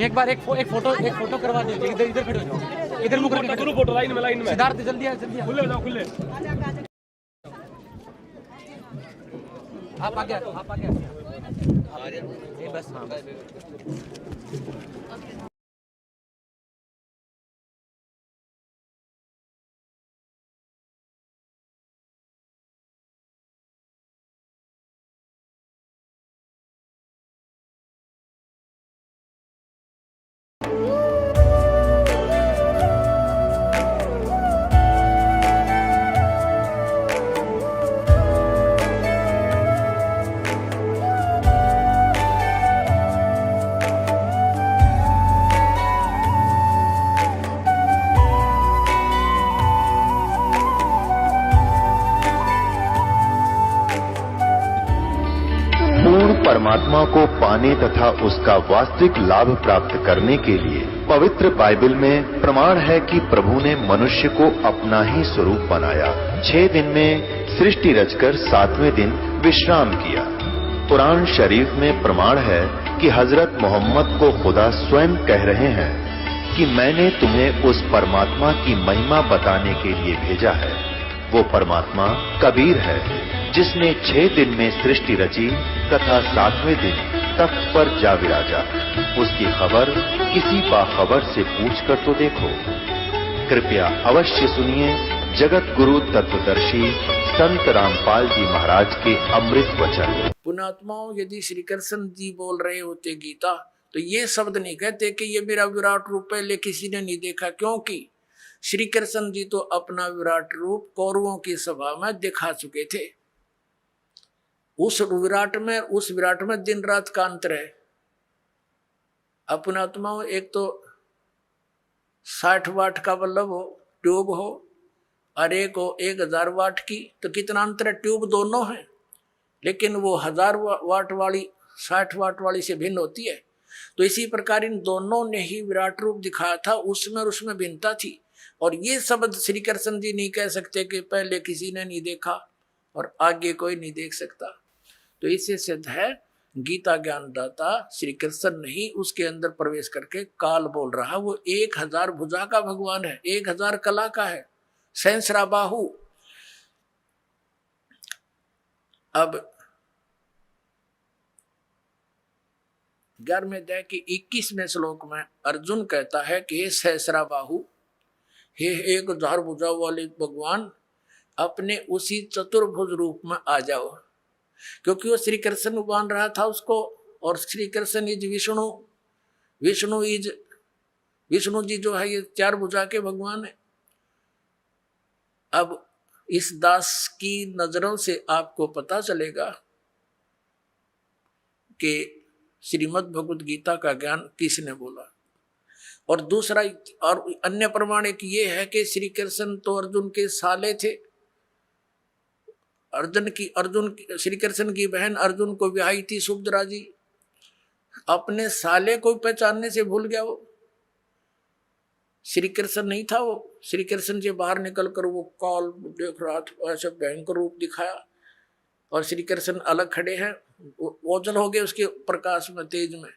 एक बार एक फोटो करवा दीजिए। इधर इधर खड़े हो जाओ, इधर मुख रख के फोटो लाइन में सिद्धार्थ जल्दी आ खुले हो जाओ खुले। आप आगे बस। हाँ परमात्मा को पाने तथा उसका वास्तविक लाभ प्राप्त करने के लिए पवित्र बाइबल में प्रमाण है कि प्रभु ने मनुष्य को अपना ही स्वरूप बनाया। 6 दिन में सृष्टि रचकर 7वें दिन विश्राम किया। कुरान शरीफ में प्रमाण है कि हजरत मोहम्मद को खुदा स्वयं कह रहे हैं कि मैंने तुम्हें उस परमात्मा की महिमा बताने के लिए भेजा है। वो परमात्मा कबीर है जिसने 6 दिन में सृष्टि रची तथा 7वें दिन तख्त पर जा विराजा। उसकी खबर किसी बाखबर से पूछकर तो देखो। कृपया अवश्य सुनिए जगत गुरु तत्वदर्शी संत रामपाल जी महाराज के अमृत वचन। पुण्यात्माओं, यदि श्री कृष्ण जी बोल रहे होते गीता तो ये शब्द नहीं कहते कि ये मेरा विराट रूप पहले किसी ने नहीं देखा, क्योंकि श्री कृष्ण जी तो अपना विराट रूप कौरवों की सभा में दिखा चुके थे। उस विराट में दिन रात का अंतर है। पुण्यात्माओं, एक तो 60 वाट का बल्ब हो, ट्यूब हो, और एक हो 1000 वाट की, तो कितना अंतर है। ट्यूब दोनों है, लेकिन वो 1000 वाट वाली 60 वाट वाली से भिन्न होती है। तो इसी प्रकार इन दोनों ने ही विराट रूप दिखाया था, उसमें भिन्नता थी। और ये शब्द श्री कृष्ण जी नहीं कह सकते कि पहले किसी ने नहीं देखा और आगे कोई नहीं देख सकता। तो इससे सिद्ध है गीता ज्ञानदाता श्री कृष्ण नहीं उसके अंदर प्रवेश करके काल बोल रहा। वो 1000 भुजा का भगवान है, 1000 कला का है, सहस्रा बाहु। अब 11वें अध्याय के 21वें श्लोक में अर्जुन कहता है कि हे सहस्रा बाहु, हे 1000 भुजा वाले भगवान, अपने उसी चतुर्भुज रूप में आ जाओ। क्योंकि वो श्री कृष्ण मान रहा था उसको, और श्री कृष्ण इज विष्णु, विष्णु जी जो है ये 4 भुजा के भगवान है। अब इस दास की नजरों से आपको पता चलेगा कि श्रीमद् भगवद गीता का ज्ञान किसने बोला। और दूसरा और अन्य प्रमाण एक ये है कि श्री कृष्ण तो अर्जुन के साले थे। श्री कृष्ण की बहन अर्जुन को ब्याही थी सुभद्रा जी। अपने साले को पहचानने से भूल गया वो। श्री कृष्ण नहीं था वो। श्री कृष्ण से बाहर निकल कर वो काल देख रहा था, ऐसे भयंकर रूप दिखाया, और श्री कृष्ण अलग खड़े हैं, ओझल हो गए उसके प्रकाश में, तेज में।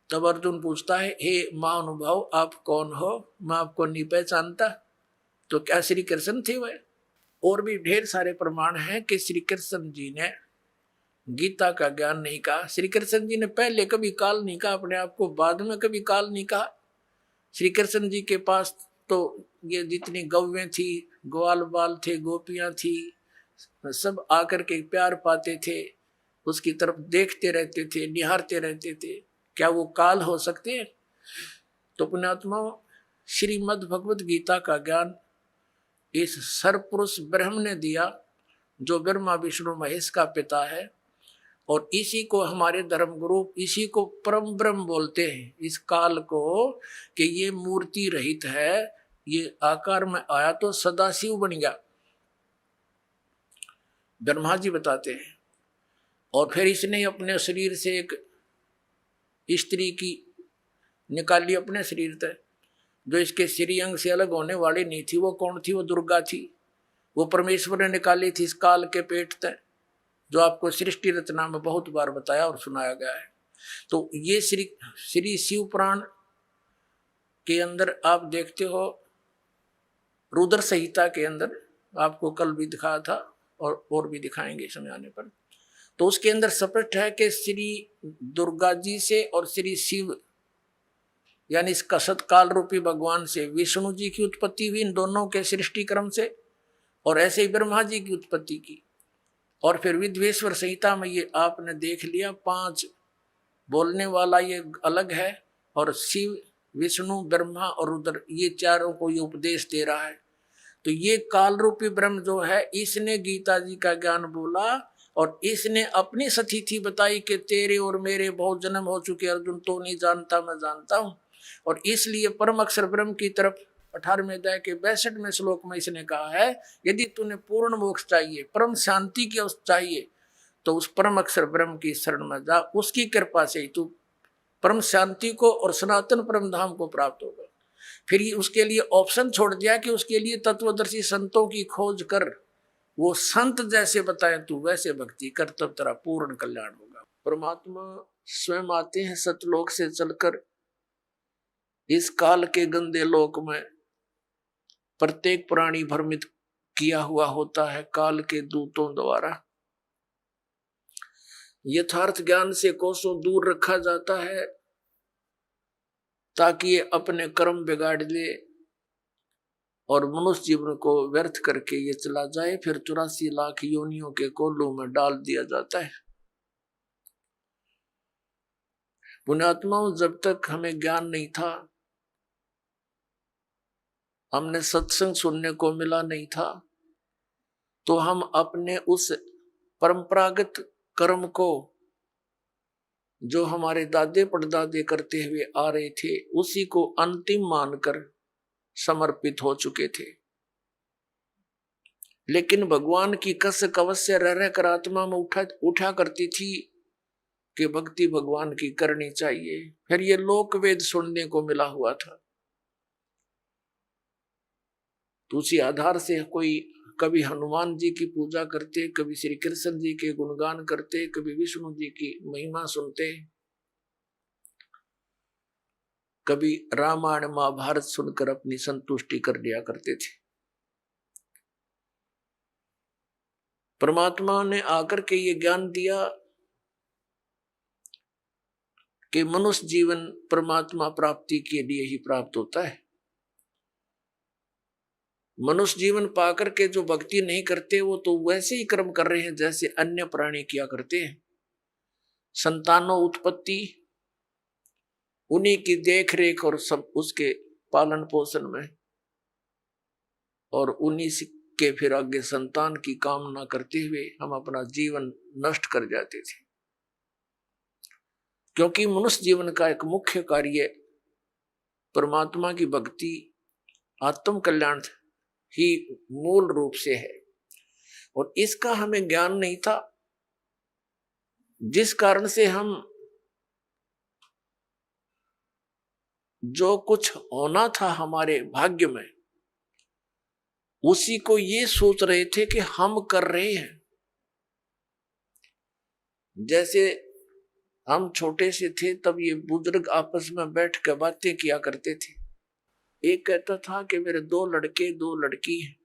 तब अर्जुन पूछता है, हे महानुभाव आप कौन हो, मैं आपको नहीं पहचानता। तो क्या श्री कृष्ण थे वह? और भी ढेर सारे प्रमाण हैं कि श्री कृष्ण जी ने गीता का ज्ञान नहीं कहा। श्री कृष्ण जी ने पहले कभी काल नहीं कहा अपने आप को, बाद में कभी काल नहीं कहा। श्री कृष्ण जी के पास तो ये जितनी गौवें थी, ग्वाल बाल थे, गोपियां थी, सब आकर के प्यार पाते थे, उसकी तरफ देखते रहते थे, निहारते रहते थे। क्या वो काल हो सकते हैं? तो पुण्यात्माओं, श्रीमद् भगवद गीता का ज्ञान इस सर्वपुरुष ब्रह्म ने दिया, जो ब्रह्मा विष्णु महेश का पिता है। और इसी को हमारे धर्मगुरु, इसी को परम ब्रह्म बोलते हैं, इस काल को, कि ये मूर्ति रहित है, ये आकार में आया तो सदाशिव बन गया, ब्रह्मा जी बताते हैं। और फिर इसने अपने शरीर से एक स्त्री की निकाली अपने शरीर से, जो इसके श्री अंग से अलग होने वाली नहीं थी। वो कौन थी? वो दुर्गा थी। वो परमेश्वर ने निकाली थी इस काल के पेट तक, जो आपको सृष्टि रचना में बहुत बार बताया और सुनाया गया है। तो ये श्री शिव पुराण के अंदर आप देखते हो, रुद्र संहिता के अंदर आपको कल भी दिखाया था और भी दिखाएंगे समय आने पर। तो उसके अंदर स्पष्ट है कि श्री दुर्गा जी से और श्री शिव यानी इस सतकाल रूपी भगवान से विष्णु जी की उत्पत्ति हुई, इन दोनों के सृष्टि क्रम से, और ऐसे ही ब्रह्मा जी की उत्पत्ति की। और फिर विद्वेश्वर संहिता में ये आपने देख लिया 5 बोलने वाला ये अलग है, और शिव विष्णु ब्रह्मा और रुद्र ये चारों को ये उपदेश दे रहा है। तो ये काल रूपी ब्रह्म जो है, इसने गीता जी का ज्ञान बोला और इसने अपनी स्थिति बताई कि तेरे और मेरे बहुत जन्म हो चुके अर्जुन, तो नहीं जानता मैं जानता हूं। और इसलिए परम अक्षर ब्रह्म की तरफ 18वें अध्याय के 62वें श्लोक में इसने कहा है, यदि तूने पूर्ण मोक्ष चाहिए, परम शांति की अवस्था चाहिए, तो उस परम अक्षर ब्रह्म की शरण में जा, उसकी कृपा से ही तू परम शांति को और सनातन परम धाम को प्राप्त होगा। फिर उसके लिए ऑप्शन छोड़ दिया कि उसके लिए तत्वदर्शी संतों की खोज कर, वो संत जैसे बताएं तू वैसे भक्ति कर, तब तेरा पूर्ण कल्याण होगा। परमात्मा स्वयं आते हैं सतलोक से चलकर इस काल के गंदे लोक में। प्रत्येक प्राणी भ्रमित किया हुआ होता है काल के दूतों द्वारा। यथार्थ ज्ञान से कोसों दूर रखा जाता है ताकि ये अपने कर्म बिगाड़ ले और मनुष्य जीवन को व्यर्थ करके ये चला जाए। फिर 84 लाख योनियों के कोलों में डाल दिया जाता है। पुण्यात्माओं, जब तक हमें ज्ञान नहीं था, हमने सत्संग सुनने को मिला नहीं था, तो हम अपने उस परंपरागत कर्म को जो हमारे दादे परदादे करते हुए आ रहे थे, उसी को अंतिम मानकर समर्पित हो चुके थे। लेकिन भगवान की कसक अवश्य रह रहकर आत्मा में उठा करती थी कि भक्ति भगवान की करनी चाहिए। फिर ये लोक वेद सुनने को मिला हुआ था। तो उसी आधार से कोई कभी हनुमान जी की पूजा करते, कभी श्री कृष्ण जी के गुणगान करते, कभी विष्णु जी की महिमा सुनते, कभी रामायण महाभारत सुनकर अपनी संतुष्टि कर लिया करते थे। परमात्मा ने आकर के ये ज्ञान दिया कि मनुष्य जीवन परमात्मा प्राप्ति के लिए ही प्राप्त होता है। मनुष्य जीवन पाकर के जो भक्ति नहीं करते, वो तो वैसे ही कर्म कर रहे हैं जैसे अन्य प्राणी किया करते हैं। संतानों उत्पत्ति, उन्हीं की देख रेख और सब उसके पालन पोषण में, और उन्हीं के फिर आगे संतान की कामना करते हुए हम अपना जीवन नष्ट कर जाते थे। क्योंकि मनुष्य जीवन का एक मुख्य कार्य परमात्मा की भक्ति, आत्म कल्याण ही मूल रूप से है, और इसका हमें ज्ञान नहीं था, जिस कारण से हम जो कुछ होना था हमारे भाग्य में, उसी को ये सोच रहे थे कि हम कर रहे हैं। जैसे हम छोटे से थे तब ये बुजुर्ग आपस में बैठ कर बातें किया करते थे। एक कहता था कि मेरे 2 लड़के 2 लड़की हैं,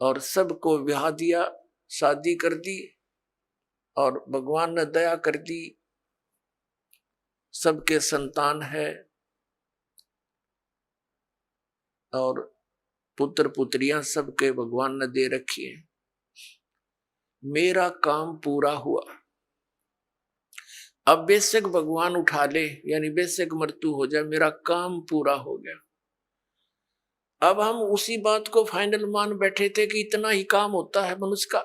और सबको ब्याह दिया, शादी कर दी, और भगवान ने दया कर दी, सबके संतान है, और पुत्र पुत्रियां सबके भगवान ने दे रखी है। मेरा काम पूरा हुआ। अब बेशक भगवान उठा ले, यानी बेशक मृत्यु हो जाए, मेरा काम पूरा हो गया। अब हम उसी बात को फाइनल मान बैठे थे कि इतना ही काम होता है मनुष्य का।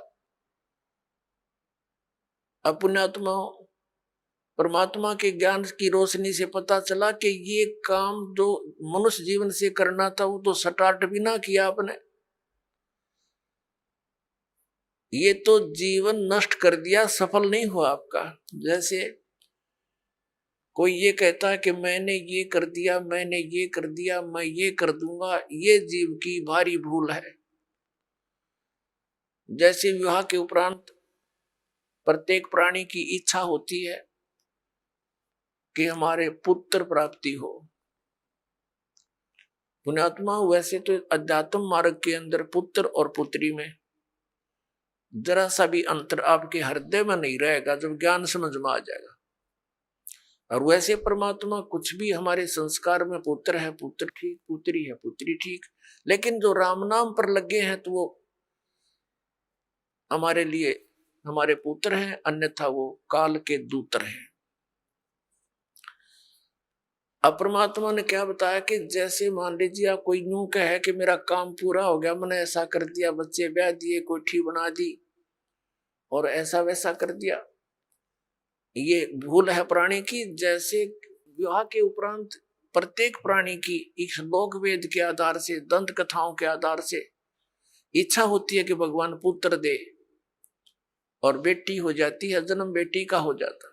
पुण्यात्मा परमात्मा के ज्ञान की रोशनी से पता चला कि ये काम जो मनुष्य जीवन से करना था, वो तो स्टार्ट भी ना किया आपने, ये तो जीवन नष्ट कर दिया, सफल नहीं हुआ आपका। जैसे कोई ये कहता है कि मैंने ये कर दिया, मैंने ये कर दिया, मैं ये कर दूंगा, ये जीव की भारी भूल है। जैसे विवाह के उपरांत प्रत्येक प्राणी की इच्छा होती है कि हमारे पुत्र प्राप्ति हो, पुण्यात्मा वैसे तो अध्यात्म मार्ग के अंदर पुत्र और पुत्री में जरा सा भी अंतर आपके हृदय में नहीं रहेगा जब ज्ञान समझ में आ जाएगा। और वैसे परमात्मा कुछ भी हमारे संस्कार में पुत्र है पुत्र ठीक, पुत्री है पुत्री ठीक, लेकिन जो राम नाम पर लगे हैं तो वो हमारे लिए हमारे पुत्र हैं, अन्यथा वो काल के दूतर हैं। अब परमात्मा ने क्या बताया कि जैसे मान लीजिए आप कोई यूं कहे कि मेरा काम पूरा हो गया, मैंने ऐसा कर दिया, बच्चे ब्याह दिए, कोठी बना दी और ऐसा वैसा कर दिया, ये भूल है प्राणी की। जैसे विवाह के उपरांत प्रत्येक प्राणी की इस लोक वेद के आधार से, दंत कथाओं के आधार से इच्छा होती है कि भगवान पुत्र दे, और बेटी हो जाती है, जन्म बेटी का हो जाता।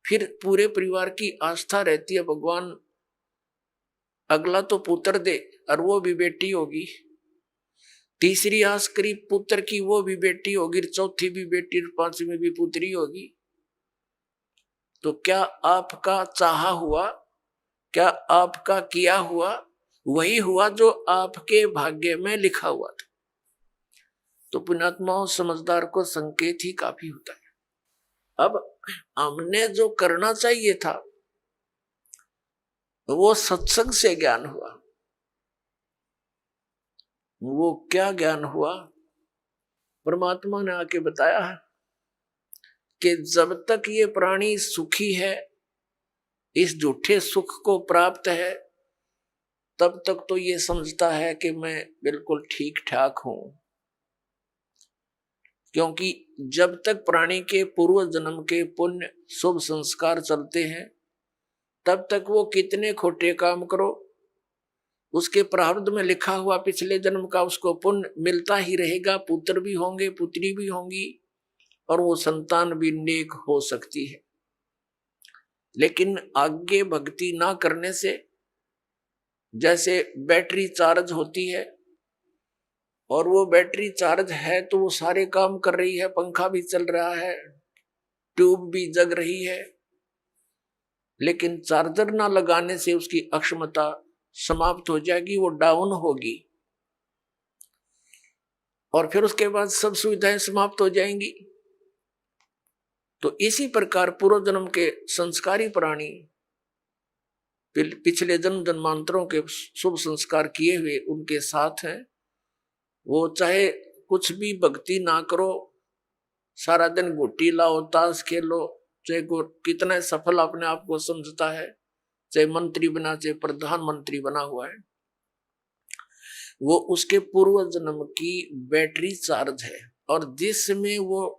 फिर पूरे परिवार की आस्था रहती है भगवान अगला तो पुत्र दे, और वो भी बेटी होगी। तीसरी आस करी पुत्र की, वो भी बेटी होगी, चौथी भी बेटी, पांचवी भी पुत्री होगी। तो क्या आपका चाहा हुआ, क्या आपका किया हुआ वही हुआ जो आपके भाग्य में लिखा हुआ था। तो पुण्यात्माओं समझदार को संकेत ही काफी होता है। अब हमने जो करना चाहिए था वो सत्संग से ज्ञान हुआ। वो क्या ज्ञान हुआ? परमात्मा ने आके बताया कि जब तक ये प्राणी सुखी है, इस झूठे सुख को प्राप्त है, तब तक तो ये समझता है कि मैं बिल्कुल ठीक ठाक हूं। क्योंकि जब तक प्राणी के पूर्व जन्म के पुण्य शुभ संस्कार चलते हैं, तब तक वो कितने खोटे काम करो, उसके प्रारब्ध में लिखा हुआ पिछले जन्म का उसको पुण्य मिलता ही रहेगा। पुत्र भी होंगे, पुत्री भी होंगी, और वो संतान भी नेक हो सकती है। लेकिन आगे भक्ति ना करने से, जैसे बैटरी चार्ज होती है और वो बैटरी चार्ज है तो वो सारे काम कर रही है, पंखा भी चल रहा है, ट्यूब भी जग रही है, लेकिन चार्जर ना लगाने से उसकी अक्षमता समाप्त हो जाएगी, वो डाउन होगी, और फिर उसके बाद सब सुविधाएं समाप्त हो जाएंगी। तो इसी प्रकार पूर्व जन्म के संस्कारी प्राणी पिछले जन्म जन्मांतरों के शुभ संस्कार किए हुए उनके साथ हैं। वो चाहे कुछ भी भक्ति ना करो, सारा दिन गुट्टी लाओ, ताश खेलो, चाहे कितना सफल अपने आप को समझता है, चाहे मंत्री बना, चाहे प्रधानमंत्री बना हुआ है, वो उसके पूर्व जन्म की बैटरी चार्ज है। और जिसमें वो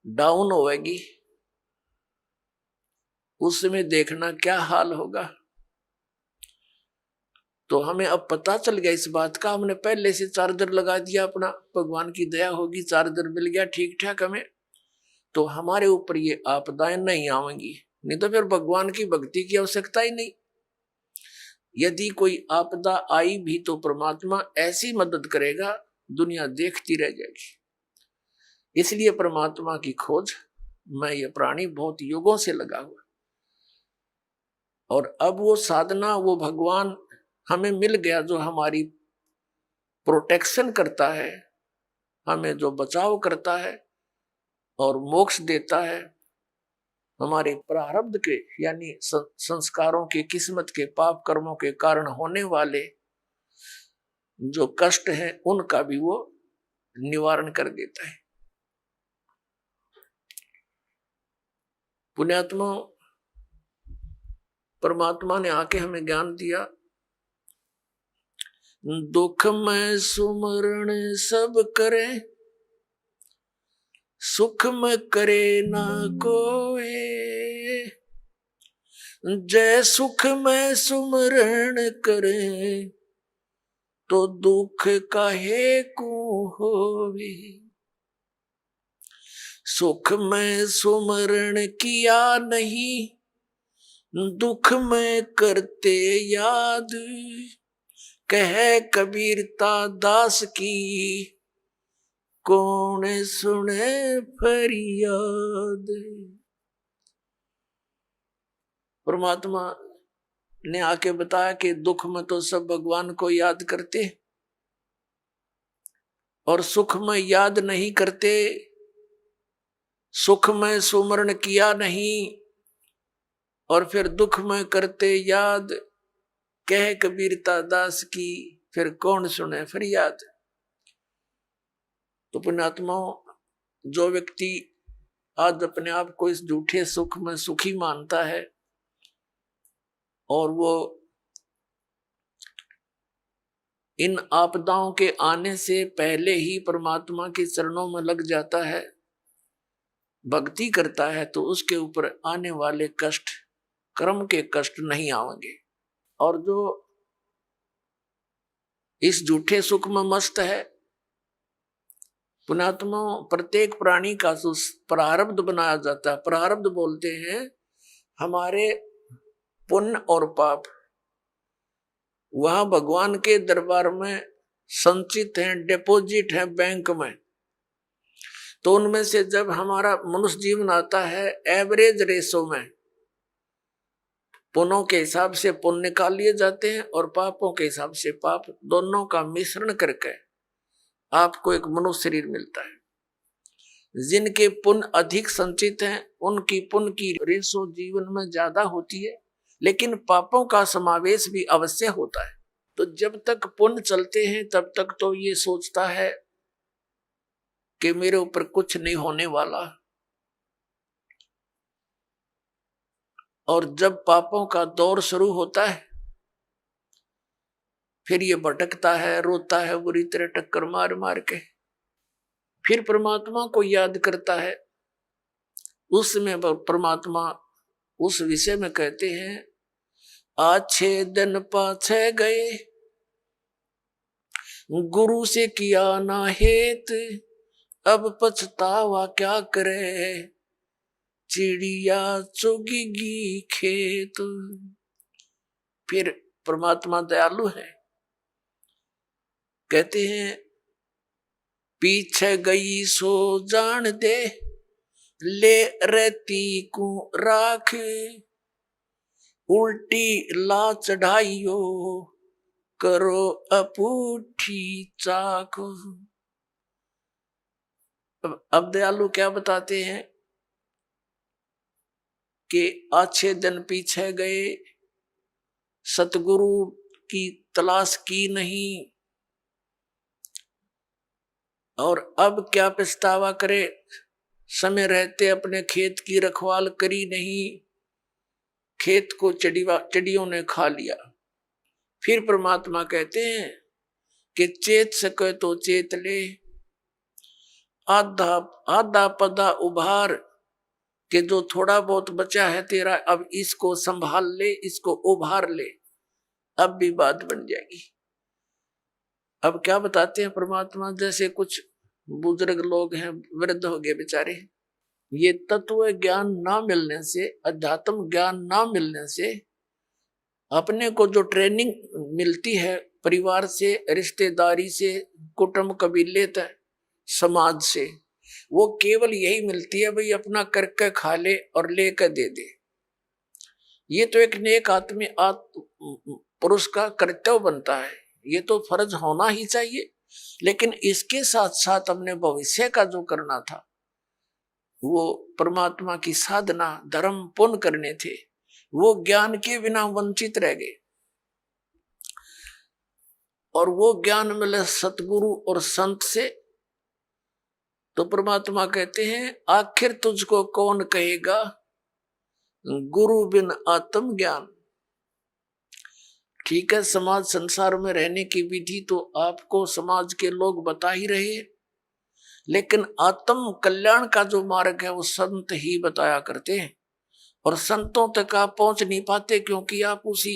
डाउन होएगी उसमें देखना क्या हाल होगा। तो हमें अब पता चल गया इस बात का, हमने पहले से चार्जर लगा दिया अपना, भगवान की दया होगी चार्जर मिल गया ठीक ठाक हमें, तो हमारे ऊपर ये आपदाएं नहीं आवेंगी। नहीं तो फिर भगवान की भक्ति की आवश्यकता ही नहीं। यदि कोई आपदा आई भी तो परमात्मा ऐसी मदद करेगा, दुनिया देखती रह जाएगी। इसलिए परमात्मा की खोज में ये प्राणी बहुत युगों से लगा हुआ, और अब वो साधना, वो भगवान हमें मिल गया जो हमारी प्रोटेक्शन करता है, हमें जो बचाव करता है और मोक्ष देता है। हमारे प्रारब्ध के यानी संस्कारों के, किस्मत के, पाप कर्मों के कारण होने वाले जो कष्ट हैं उनका भी वो निवारण कर देता है। पुण्यात्मा, परमात्मा ने आके हमें ज्ञान दिया, दुख में सुमरण सब करे, सुख में करे ना कोई, जय सुख में सुमरण करे, तो दुख काहे को होवे। सुख में सुमरण किया नहीं, दुख में करते याद, कह कबीरता दास की, कौन सुने फरियाद। परमात्मा ने आके बताया कि दुख में तो सब भगवान को याद करते और सुख में याद नहीं करते, सुख में सुमरण किया नहीं और फिर दुख में करते याद। कह कबीरता दास की फिर कौन सुने फरियाद। तो पुण्यात्माओं, जो व्यक्ति आज अपने आप को इस झूठे सुख में सुखी मानता है और वो इन आपदाओं के आने से पहले ही परमात्मा के चरणों में लग जाता है, भक्ति करता है, तो उसके ऊपर आने वाले कष्ट, कर्म के कष्ट नहीं आएंगे। और जो इस झूठे सुख में मस्त है, पुण्यात्मा, प्रत्येक प्राणी का जो प्रारब्ध बनाया जाता है, प्रारब्ध बोलते हैं हमारे पुण्य और पाप, वह भगवान के दरबार में संचित हैं, डिपॉजिट है बैंक में। तो उनमें से जब हमारा मनुष्य जीवन आता है, एवरेज रेशो में पुण्यों के हिसाब से पुण्य निकाल लिए जाते हैं और पापों के हिसाब से पाप, दोनों का मिश्रण करके आपको एक मनुष्य शरीर मिलता है। जिनके पुण्य अधिक संचित हैं उनकी पुण्य की रेशो जीवन में ज्यादा होती है, लेकिन पापों का समावेश भी अवश्य होता है। तो जब तक पुण्य चलते हैं तब तक तो ये सोचता है कि मेरे ऊपर कुछ नहीं होने वाला, और जब पापों का दौर शुरू होता है फिर ये भटकता है, रोता है बुरी तरह टक्कर मार मार के, फिर परमात्मा को याद करता है। उसमें परमात्मा उस विषय में कहते हैं, अच्छे दिन पाछे गए गुरु से किया ना हेत, अब पछतावा क्या करे चिड़िया चुगेगी खेत। फिर परमात्मा दयालु है, कहते हैं पीछे गई सो जान दे, ले रहती को राख, उल्टी ला चढ़ाइयो करो अपूठी चाक। अब दयालु क्या बताते हैं कि अच्छे दिन पीछे गए, सतगुरु की तलाश की नहीं, और अब क्या पछतावा करे, समय रहते अपने खेत की रखवाल करी नहीं, खेत को चिड़ियों ने खा लिया। फिर परमात्मा कहते हैं कि चेत सके तो चेत ले, आधा आधा पदा उभार कि जो थोड़ा बहुत बचा है तेरा, अब इसको संभाल ले, इसको उभार ले, अब भी बात बन जाएगी। अब क्या बताते हैं परमात्मा, जैसे कुछ बुजुर्ग लोग हैं, वृद्ध हो गए बेचारे, ये तत्व ज्ञान ना मिलने से, अध्यात्म ज्ञान ना मिलने से अपने को जो ट्रेनिंग मिलती है परिवार से, रिश्तेदारी से, कुटुंब कबीले तक, समाज से, वो केवल यही मिलती है, भाई अपना करके खा ले और लेकर दे दे। ये तो एक नेक आदमी पुरुष का कर्तव्य बनता है, ये तो फर्ज होना ही चाहिए। लेकिन इसके साथ साथ हमने भविष्य का जो करना था, वो परमात्मा की साधना, धर्म, पुण्य करने थे, वो ज्ञान के बिना वंचित रह गए। और वो ज्ञान मिले सतगुरु और संत से, तो परमात्मा कहते हैं आखिर तुझको कौन कहेगा गुरु बिन आत्म ज्ञान। ठीक है, समाज संसार में रहने की विधि तो आपको समाज के लोग बता ही रहे हैं, लेकिन आत्म कल्याण का जो मार्ग है वो संत ही बताया करते हैं। और संतों तक आप पहुंच नहीं पाते क्योंकि आप उसी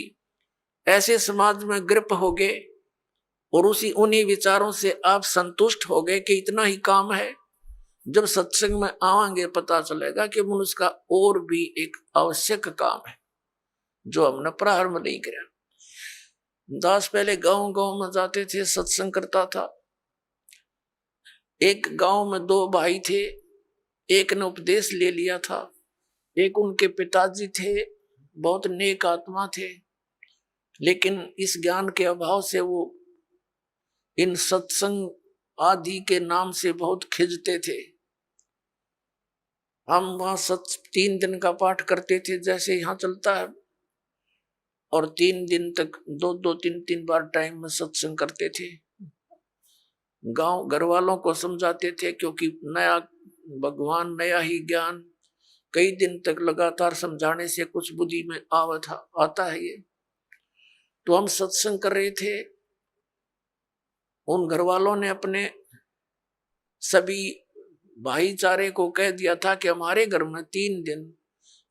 ऐसे समाज में ग्रप हो गए और उन्हीं विचारों से आप संतुष्ट हो गए कि इतना ही काम है। जब सत्संग में आवांगे पता चलेगा कि मनुष्य का और भी एक आवश्यक काम है जो हमने प्रारंभ नहीं किया। दास पहले गांव गांव में जाते थे, सत्संग करता था। एक गांव में दो भाई थे, एक ने उपदेश ले लिया था, एक उनके पिताजी थे, बहुत नेक आत्मा थे, लेकिन इस ज्ञान के अभाव से वो इन सत्संग आदि के नाम से बहुत खिंचते थे। हम वहां 3 दिन का पाठ करते थे जैसे यहाँ चलता है, और 3 दिन तक 2-3 बार टाइम में सत्संग करते थे। गांव घर वालों को समझाते थे, क्योंकि नया भगवान नया ही ज्ञान कई दिन तक लगातार समझाने से कुछ बुद्धि में आता है ये। तो हम सत्संग कर रहे थे, उन घर वालों ने अपने सभी भाईचारे को कह दिया था कि हमारे घर में 3 दिन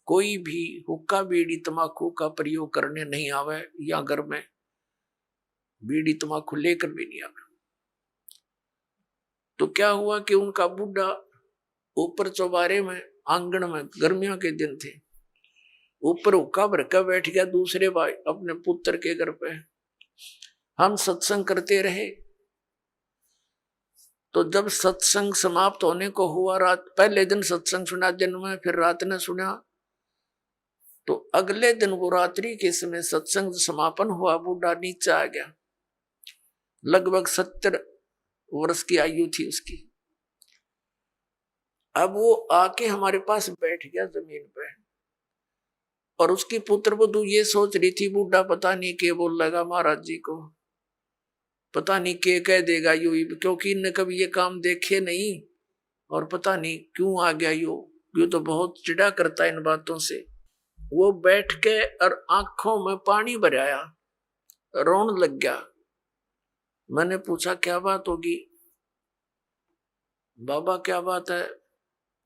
कोई भी हुक्का बीड़ी तम्बाकू का प्रयोग करने नहीं आवे, या घर में बीड़ी तम्बाकू लेकर भी नहीं आवे। तो क्या हुआ कि उनका बुढ़ा ऊपर चौबारे में आंगन में, गर्मियों के दिन थे, ऊपर हुक्का भर कर बैठ गया दूसरे भाई अपने पुत्र के घर पे। हम सत्संग करते रहे। तो जब सत्संग समाप्त होने को हुआ, रात पहले दिन सत्संग सुना दिन में, फिर रात ने सुना, तो अगले दिन वो रात्रि के समय सत्संग समापन हुआ, बूढ़ा नीचे आ गया। लगभग 70 वर्ष की आयु थी उसकी। अब वो आके हमारे पास बैठ गया जमीन पे, और उसकी पुत्र वधू ये सोच रही थी, बूढ़ा पता नहीं क्या बोल लगा महाराज जी को, पता नहीं क्या कह देगा यू, क्योंकि इनने कभी ये काम देखे नहीं, और पता नहीं क्यों आ गया यू तो बहुत चिढ़ा करता है इन बातों से। वो बैठ के और आंखों में पानी भराया, रोने लग गया। मैंने पूछा क्या बात होगी बाबा, क्या बात है,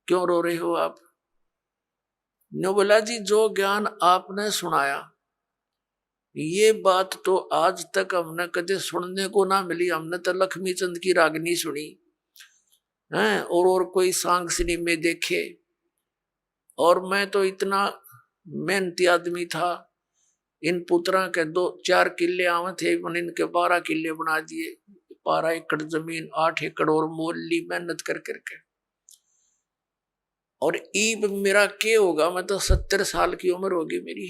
क्यों रो रहे हो आप? ने बोला जी जो ज्ञान आपने सुनाया, ये बात तो आज तक हमने कदे सुनने को ना मिली। हमने तो लक्ष्मी चंद की रागनी सुनी है, और कोई सांग सिनेमे देखे, और मैं तो इतना मेहनती आदमी था, इन पुत्रा के 2-4 किले आवे थे, मैंने इनके 12 किले बना दिए। 12 एकड़ जमीन, 8 एकड़ और मोल ली मेहनत कर करके। और ईब मेरा क्या होगा, मैं तो 70 साल की उम्र होगी मेरी,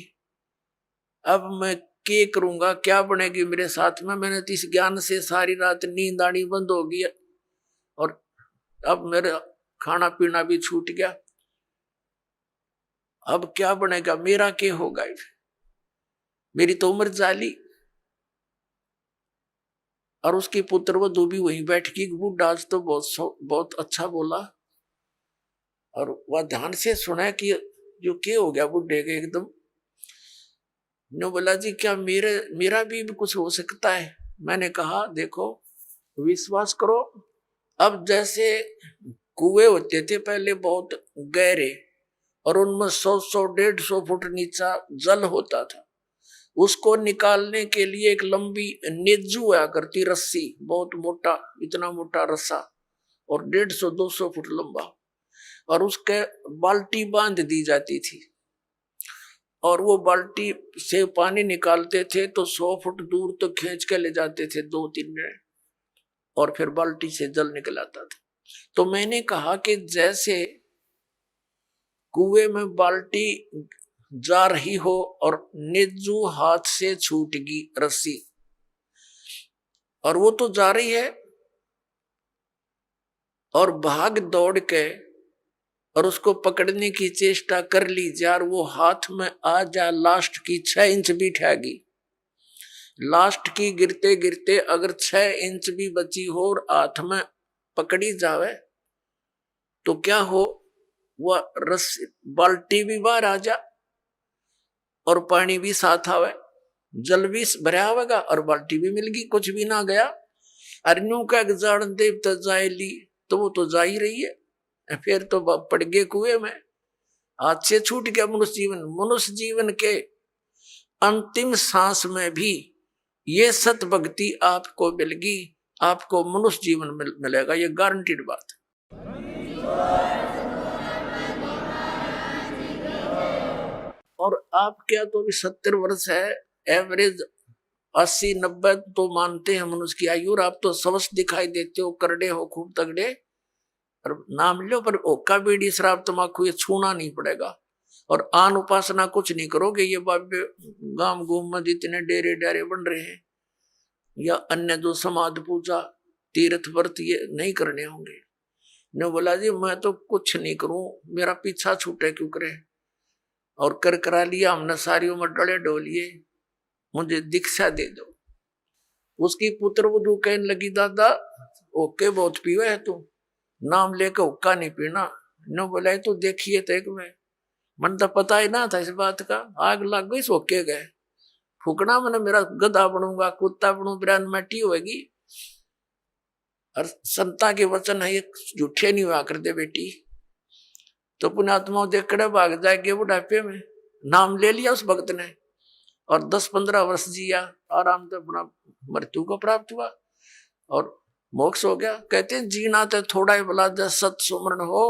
अब मैं क्या करूंगा, क्या बनेगी मेरे साथ में? मैंने तो इस ज्ञान से सारी रात नींद आनी बंद हो गई, और अब मेरा खाना पीना भी छूट गया। अब क्या बनेगा, मेरा क्या होगा? मेरी तो उम्र जाली। और उसकी पुत्र वधू भी वहीं बैठ गई। बूढ़ा आज तो बहुत अच्छा बोला, और वह ध्यान से सुना कि जो क्या हो गया बुढ़े के एकदम। ने बोला जी क्या मेरा भी कुछ हो सकता है? मैंने कहा देखो विश्वास करो, अब जैसे कुएं होते थे पहले बहुत गहरे, और उनमें 100-150 फुट नीचा जल होता था, उसको निकालने के लिए एक लंबी नेजू आया करती रस्सी, बहुत मोटा, इतना मोटा रस्सा, और 150-200 फुट लंबा, और उसके बाल्टी बांध दी जाती थी, और वो बाल्टी से पानी निकालते थे तो 100 फुट दूर तो खींच के ले जाते थे 2-3 मिनट, और फिर बाल्टी से जल निकल आता था। तो मैंने कहा कि जैसे कुएं में बाल्टी जा रही हो और नेजू हाथ से छूट गई रस्सी, और वो तो जा रही है, और भाग दौड़ के और उसको पकड़ने की चेष्टा कर ली यार, वो हाथ में आ जा लास्ट की 6 इंच भी ठहगी, लास्ट की गिरते गिरते अगर 6 इंच भी बची हो और हाथ में पकड़ी जावे तो क्या हो, वह रस्सी बाल्टी भी बाहर आ जा और पानी भी साथ आवे, जल भी भरा होगा और बाल्टी भी मिल गई, कुछ भी ना गया। अरनू का जान देव तो जाए ली, तो वो तो जा ही रही है, फिर तो पड़ गए कुएं में, हाथ से छूट गया मनुष्य जीवन। मनुष्य जीवन के अंतिम सांस में भी ये सत भक्ति आपको मिलेगी, आपको मनुष्य जीवन मिलेगा, ये गारंटीड बात है। और आप क्या तो भी 70 वर्ष है, एवरेज 80-90 तो मानते हैं मनुष्य की आयु, और आप तो स्वस्थ दिखाई देते हो, करड़े हो, खूब तगड़े, और नाम लो, पर ओका बीड़ी शराब तम्बाकू ये छूना नहीं पड़ेगा। और आन उपासना कुछ नहीं करोगे। ये बाबे गांव गुम में जितने डेरे डेरे बन रहे हैं, या अन्य जो समाध पूजा तीर्थ व्रत, ये नहीं करने होंगे। ने बोला जी मैं तो कुछ नहीं करूं, मेरा पीछा छूटे क्यों करे, और कर करा लिया हमने, सारियों में डले डोलिए, मुझे दीक्षा दे दो। उसकी पुत्र वधू कहने लगी दादा ओके बहुत पीवा है तू, नाम लेकर हुक्का नहीं पीना। न बोला तो देखिए तक में मन तो पता ही ना था इस बात का, आग लग गई सोके गए। फूकना मैंने मेरा गधा बनूंगा, कुत्ता बनू, बिरान मट्टी होगी। और संता के वचन है ये झूठे नहीं हुआ करते बेटी। तो पुण्यात्मा देख कर भाग जाएंगे बुढ़ापे में। नाम ले लिया उस भक्त ने और 10-15 वर्ष जिया, आराम से अपना मृत्यु को प्राप्त हुआ और मोक्ष हो गया। कहते हैं जीना तो थोड़ा ही भला, जस सत सुमरण हो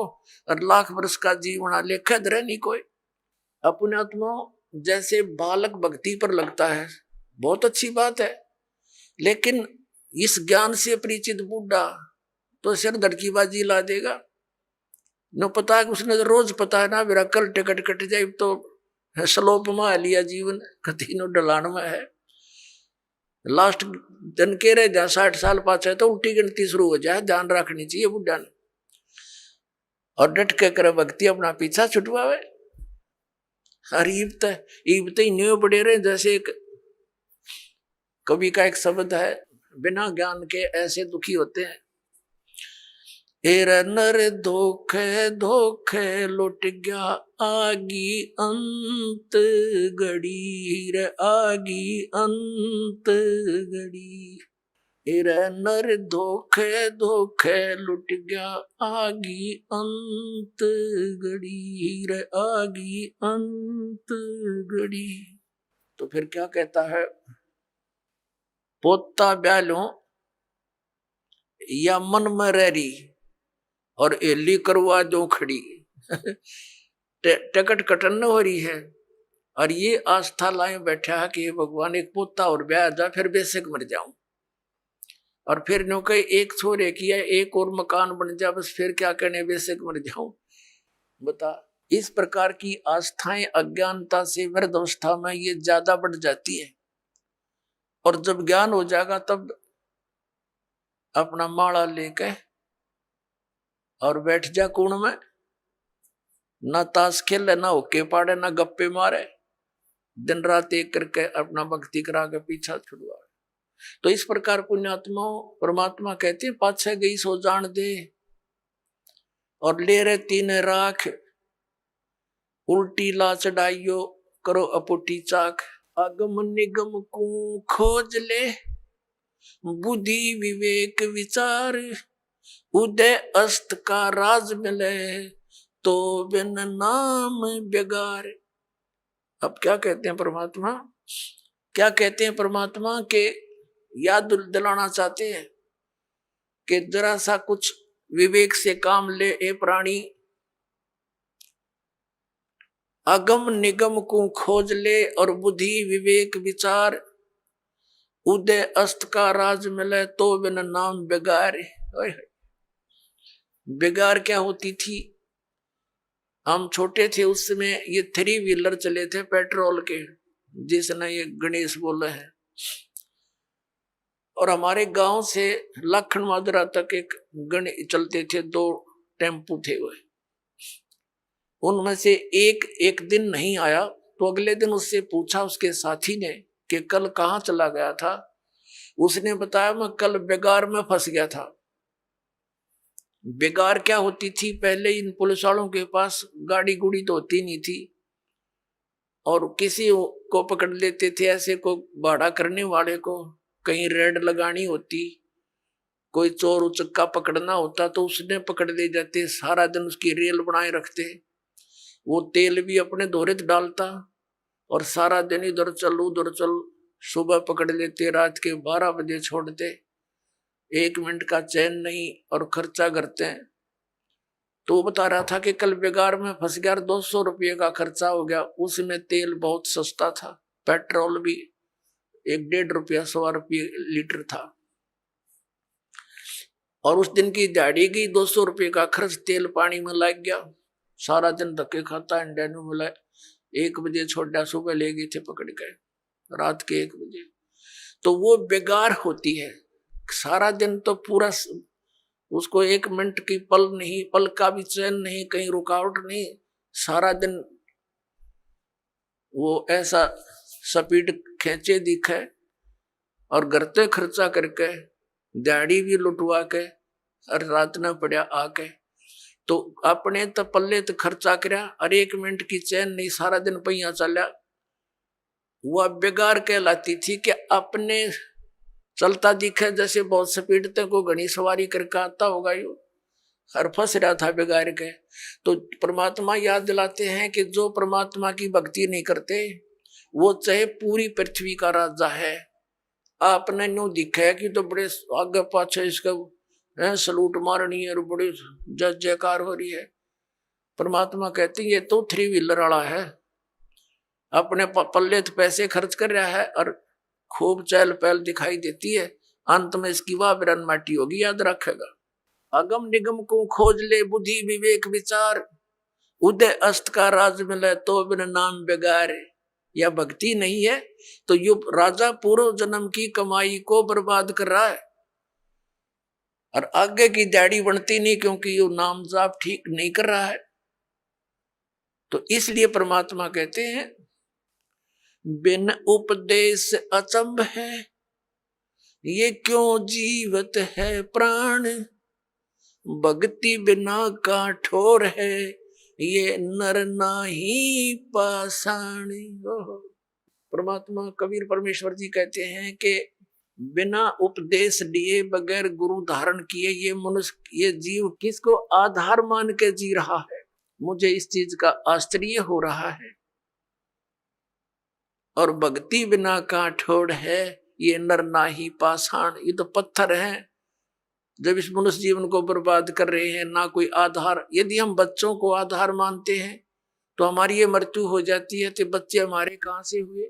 और लाख वर्ष का जीवना लेखा धरे नहीं कोई। अपने आत्मा जैसे बालक भक्ति पर लगता है, बहुत अच्छी बात है, लेकिन इस ज्ञान से परिचित बूढ़ा तो सिर धड़कीबाजी ला देगा। न पता है उसने तो रोज पता है ना मेरा कल टिकट कट जाए, तो स्लोप में लिया जीवन कतीनो डलान में है। लास्ट दिन के रहे जा 60 साल पाचे तो उल्टी गिनती शुरू हो जाए, ध्यान रखनी चाहिए बुढ़ा ने। और डट के करे भक्ति अपना पीछा छुटवावे। और ईबत ही न्यू बड़े रहे। जैसे एक कवि का एक शब्द है, बिना ज्ञान के ऐसे दुखी होते हैं। एर नर धोखे धोखे लुट गया आगी अंत घड़ी रे, आगी अंत घड़ी। एर नर धोखे धोखे लुट गया आगी अंत घड़ी रे, आगी अंत घड़ी। तो फिर क्या कहता है, पोता ब्यालो या मन में रही और एली करवा दो खड़ी। टिकट कटन हो रही है और ये आस्था लाए बैठा है कि भगवान एक पोता और ब्याह जा, फिर बेशक मर जाऊं। और फिर नो कहे एक छोरे किया, एक और मकान बन जा, बस फिर क्या करने, बेशक मर जाऊं। बता, इस प्रकार की आस्थाएं अज्ञानता से वृद्धावस्था में ये ज्यादा बढ़ जाती है। और जब ज्ञान हो जाएगा तब अपना माला लेके और बैठ जा कुण में, ना ताश खेले, ना होके पाड़े, ना गप्पे मारे, दिन रात एक करके अपना भक्ति करा के पीछा छुड़वा। तो इस प्रकार पुण्यात्मा परमात्मा कहते हैं पाछे गई सो जान दे और ले रहे तीन राख, उल्टी ला चढ़ाइयो करो अपुटी चाक। अगम निगम को खोज ले बुद्धि विवेक विचार, उदय अस्त का राज मिले तो बिन नाम बेगार। अब क्या कहते हैं परमात्मा, क्या कहते हैं परमात्मा के याद दिलाना चाहते हैं कि जरा सा कुछ विवेक से काम ले ए प्राणी। अगम निगम को खोज ले और बुद्धि विवेक विचार, उदय अस्त का राज मिले तो बिन नाम बेगार। बेगार क्या होती थी, हम छोटे थे उस समय ये 3 व्हीलर चले थे पेट्रोल के, जिसने ये गणेश बोले हैं। और हमारे गांव से लखन मादरा तक एक गणेश चलते थे, 2 टेम्पू थे वो। उनमें से एक दिन नहीं आया तो अगले दिन उससे पूछा उसके साथी ने कि कल कहाँ चला गया था। उसने बताया मैं कल बेगार में फंस गया था। बेगार क्या होती थी, पहले इन पुलिस वालों के पास गाड़ी गुड़ी तो होती नहीं थी और किसी को पकड़ लेते थे, ऐसे को भाड़ा करने वाले को कहीं रेड लगानी होती, कोई चोर उचक्का पकड़ना होता तो उसने पकड़ ले जाते। सारा दिन उसकी रेल बनाए रखते, वो तेल भी अपने दोहरे डालता और सारा दिन इधर चल उधर चल। सुबह पकड़ लेते, रात के 12 बजे छोड़ते, 1 मिनट का चैन नहीं और खर्चा करते हैं। तो बता रहा था कि कल बेगार में फंस गया, 200 रुपये का खर्चा हो गया। उसमें तेल बहुत सस्ता था, पेट्रोल भी 1-1.5 ₹100 लीटर था। और उस दिन की दिहाड़ी गई, 200 रुपये का खर्च तेल पानी में लग गया। सारा दिन धक्के खाता, इंडिया में बोला 1 बजे छोड़ा, सुबह ले गए थे पकड़ के, रात के 1 बजे। तो वो बेकार होती है। सारा दिन तो पूरा उसको 1 मिनट की पल नहीं, पल का भी चैन नहीं, कहीं रुकावट नहीं, सारा दिन वो ऐसा स्पीड खींचे दिखे और घरते खर्चा करके दिहाड़ी भी लुटवा के और रात न पड़ा आके। तो अपने तो पल्ले तो खर्चा करया और 1 मिनट की चैन नहीं, सारा दिन पहिया चला। वह बेकार कहलाती थी कि अपने चलता दिखे जैसे बहुत स्पीड तक को घनी सवारी करके आता होगा यो, हर फंस रहा था बेगार के। तो परमात्मा याद दिलाते हैं कि जो परमात्मा की भक्ति नहीं करते वो चाहे पूरी पृथ्वी का राजा है, आपने न्यू दिखा है कि तो बड़े आगे पाछे इसका सलूट मारनी है और बड़ी जय जयकार हो रही है। परमात्मा कहते हैं ये तो 3 व्हीलर वाला है, अपने पल्ले तो पैसे खर्च कर रहा है और खूब चहल पहल दिखाई देती है, अंत में इसकी वाह बिरन माटी होगी, याद रखेगा। अगम निगम को खोज ले बुद्धि विवेक विचार, उदय अस्त का राज मिले तो बिन नाम बेगारे। या भक्ति नहीं है तो यो राजा पूर्व जन्म की कमाई को बर्बाद कर रहा है और आगे की दाढ़ी बनती नहीं, क्योंकि यो नाम जाप ठीक नहीं कर रहा है। तो इसलिए परमात्मा कहते हैं बिन उपदेश अचंभ है, ये क्यों जीवत है प्राण, भक्ति बिना का ठोर है, ये नर नाही पाषाण। परमात्मा कबीर परमेश्वर जी कहते हैं कि बिना उपदेश लिए, बगैर गुरु धारण किए ये मनुष्य, ये जीव किसको आधार मान के जी रहा है। मुझे इस चीज का आश्चर्य हो रहा है। और भक्ति बिना का ठोर है, ये नर नाही पाषाण। ये तो पत्थर हैं जब इस मनुष्य जीवन को बर्बाद कर रहे हैं, ना कोई आधार। यदि हम बच्चों को आधार मानते हैं तो हमारी ये मृत्यु हो जाती है, तो बच्चे हमारे कहां से हुए।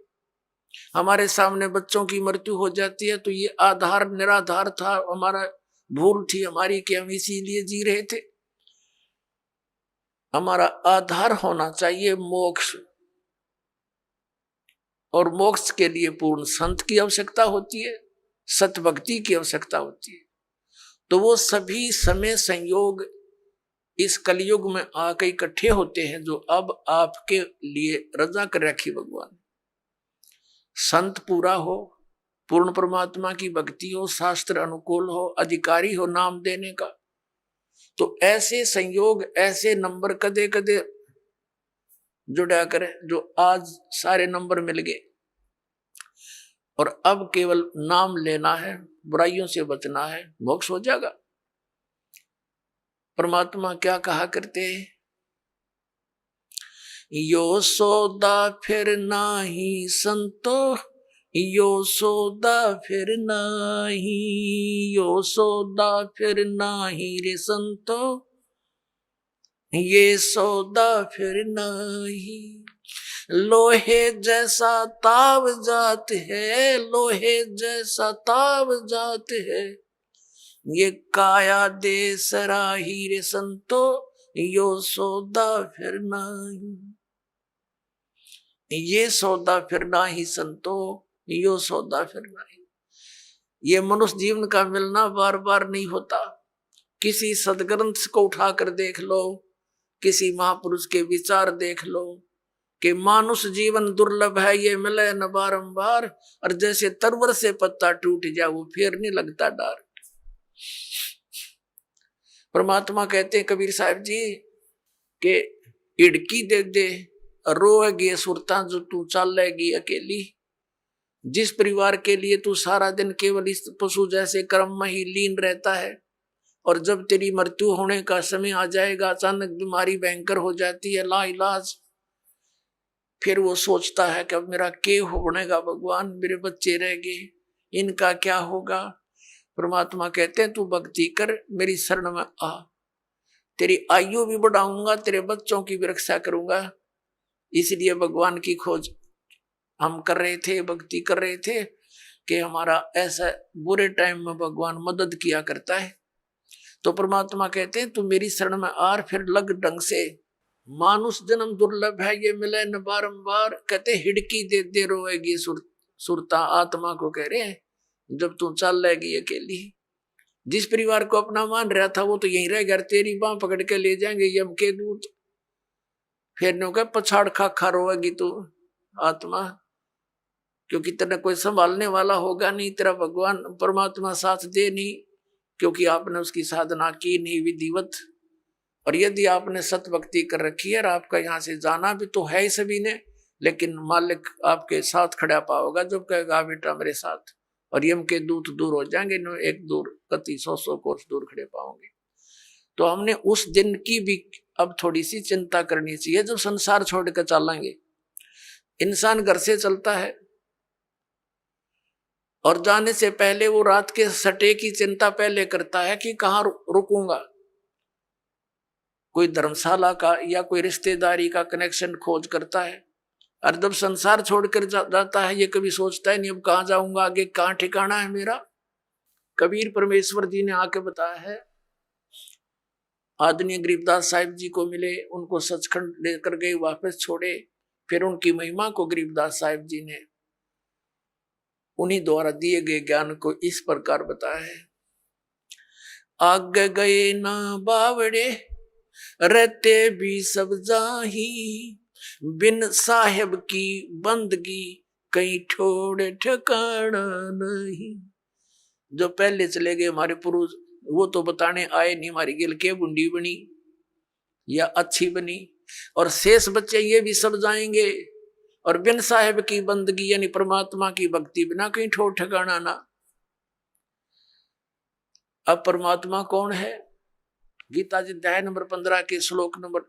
हमारे सामने बच्चों की मृत्यु हो जाती है तो ये आधार निराधार था, हमारा भूल थी हमारी कि हम इसीलिए जी रहे थे। हमारा आधार होना चाहिए मोक्ष, और मोक्ष के लिए पूर्ण संत की आवश्यकता होती है, सत भक्ति की आवश्यकता होती है। तो वो सभी समय संयोग इस कलयुग में आके इकट्ठे होते हैं, जो अब आपके लिए रजा कर रखी भगवान। संत पूरा हो, पूर्ण परमात्मा की भक्ति हो, शास्त्र अनुकूल हो, अधिकारी हो नाम देने का, तो ऐसे संयोग, ऐसे नंबर कदे कदे जुड़ा करे जो आज सारे नंबर मिल गए। और अब केवल नाम लेना है, बुराइयों से बचना है, मोक्ष हो जाएगा। परमात्मा क्या कहा करते हैं, यो सौदा फिर नाही संतो, यो सौदा फिर नाही, यो सौदा फिर नाही रे संतो, ये सौदा फिर नाही। लोहे जैसा ताव जात है, लोहे जैसा ताव जात है, ये काया दे सराही रे संतो, यो सौदा फिर नाही। ये सौदा फिर नाही संतो, यो सौदा फिर नाही। ये मनुष्य जीवन का मिलना बार बार नहीं होता। किसी सदग्रंथ को उठाकर देख लो, किसी महापुरुष के विचार देख लो कि मानुष जीवन दुर्लभ है, ये मिले न बारंबार, और जैसे तरवर से पत्ता टूट जाए वो फिर नहीं लगता डार। परमात्मा कहते हैं कबीर साहब जी के इड़की दे दे रोएगी सुरता जो तू चलेगी अकेली। जिस परिवार के लिए तू सारा दिन केवल इस पशु जैसे कर्म में ही लीन रहता है, और जब तेरी मृत्यु होने का समय आ जाएगा, अचानक बीमारी भयंकर हो जाती है लाइलाज, फिर वो सोचता है कि अब मेरा क्या होनेगा भगवान, मेरे बच्चे रह गए, इनका क्या होगा। परमात्मा कहते हैं तू भक्ति कर, मेरी शरण में आ, तेरी आयु भी बढ़ाऊंगा, तेरे बच्चों की भी रक्षा करूंगा। इसलिए भगवान की खोज हम कर रहे थे, भक्ति कर रहे थे, कि हमारा ऐसा बुरे टाइम में भगवान मदद किया करता है। तो परमात्मा कहते हैं तू मेरी शरण में आर, फिर लग ढंग से। मानुष जन्म दुर्लभ है, ये मिले न बारंबार। कहते हिड़की दे दे रोएगी सुरता, आत्मा को कह रहे हैं जब तू चल लेगी अकेली। जिस परिवार को अपना मान रहा था वो तो यहीं रह गया, तेरी बांह पकड़ के ले जाएंगे यम के दूत। फिर ने कहा पछाड़ खा खा रोएगी तू आत्मा, क्योंकि तेरा कोई संभालने वाला होगा नहीं, तेरा भगवान परमात्मा साथ दे नहीं, क्योंकि आपने उसकी साधना की नहीं विधिवत। और यदि आपने सत भक्ति कर रखी है और आपका यहाँ से जाना भी तो है ही सभी ने, लेकिन मालिक आपके साथ खड़ा पाओगा जब कहेगा बेटा मेरे साथ। और यम के दूत दूर हो जाएंगे, एक दूर कति 100 कोस दूर खड़े पाओगे। तो हमने उस दिन की भी अब थोड़ी सी चिंता करनी चाहिए जब संसार छोड़ कर चलेंगे। इंसान घर से चलता है और जाने से पहले वो रात के सटे की चिंता पहले करता है कि कहाँ रुकूंगा, कोई धर्मशाला का या कोई रिश्तेदारी का कनेक्शन खोज करता है। और जब संसार छोड़कर जाता है ये कभी सोचता है नहीं अब कहाँ जाऊंगा, आगे कहाँ ठिकाना है मेरा। कबीर परमेश्वर जी ने आके बताया है, आदरणीय गरीबदास साहिब जी को मिले, उनको सचखंड लेकर गए, वापस छोड़े, फिर उनकी महिमा को गरीबदास साहिब जी ने उन्हीं द्वारा दिए गए ज्ञान को इस प्रकार बताया है। आगे गए ना बावड़े रहते भी सब जाही, बिन साहेब की बंदगी कहीं ठोड़ ठिकाना नहीं। जो पहले चले गए हमारे पुरुष वो तो बताने आए नहीं हमारी गिल के बुंडी बनी या अच्छी बनी, और शेष बच्चे ये भी सब जाएंगे। और बिन साहेब की बंदगी यानी परमात्मा की भक्ति बिना कहीं ठोर ठिकाना ना। अब परमात्मा कौन है? गीता जी अध्याय नंबर 15 के श्लोक नंबर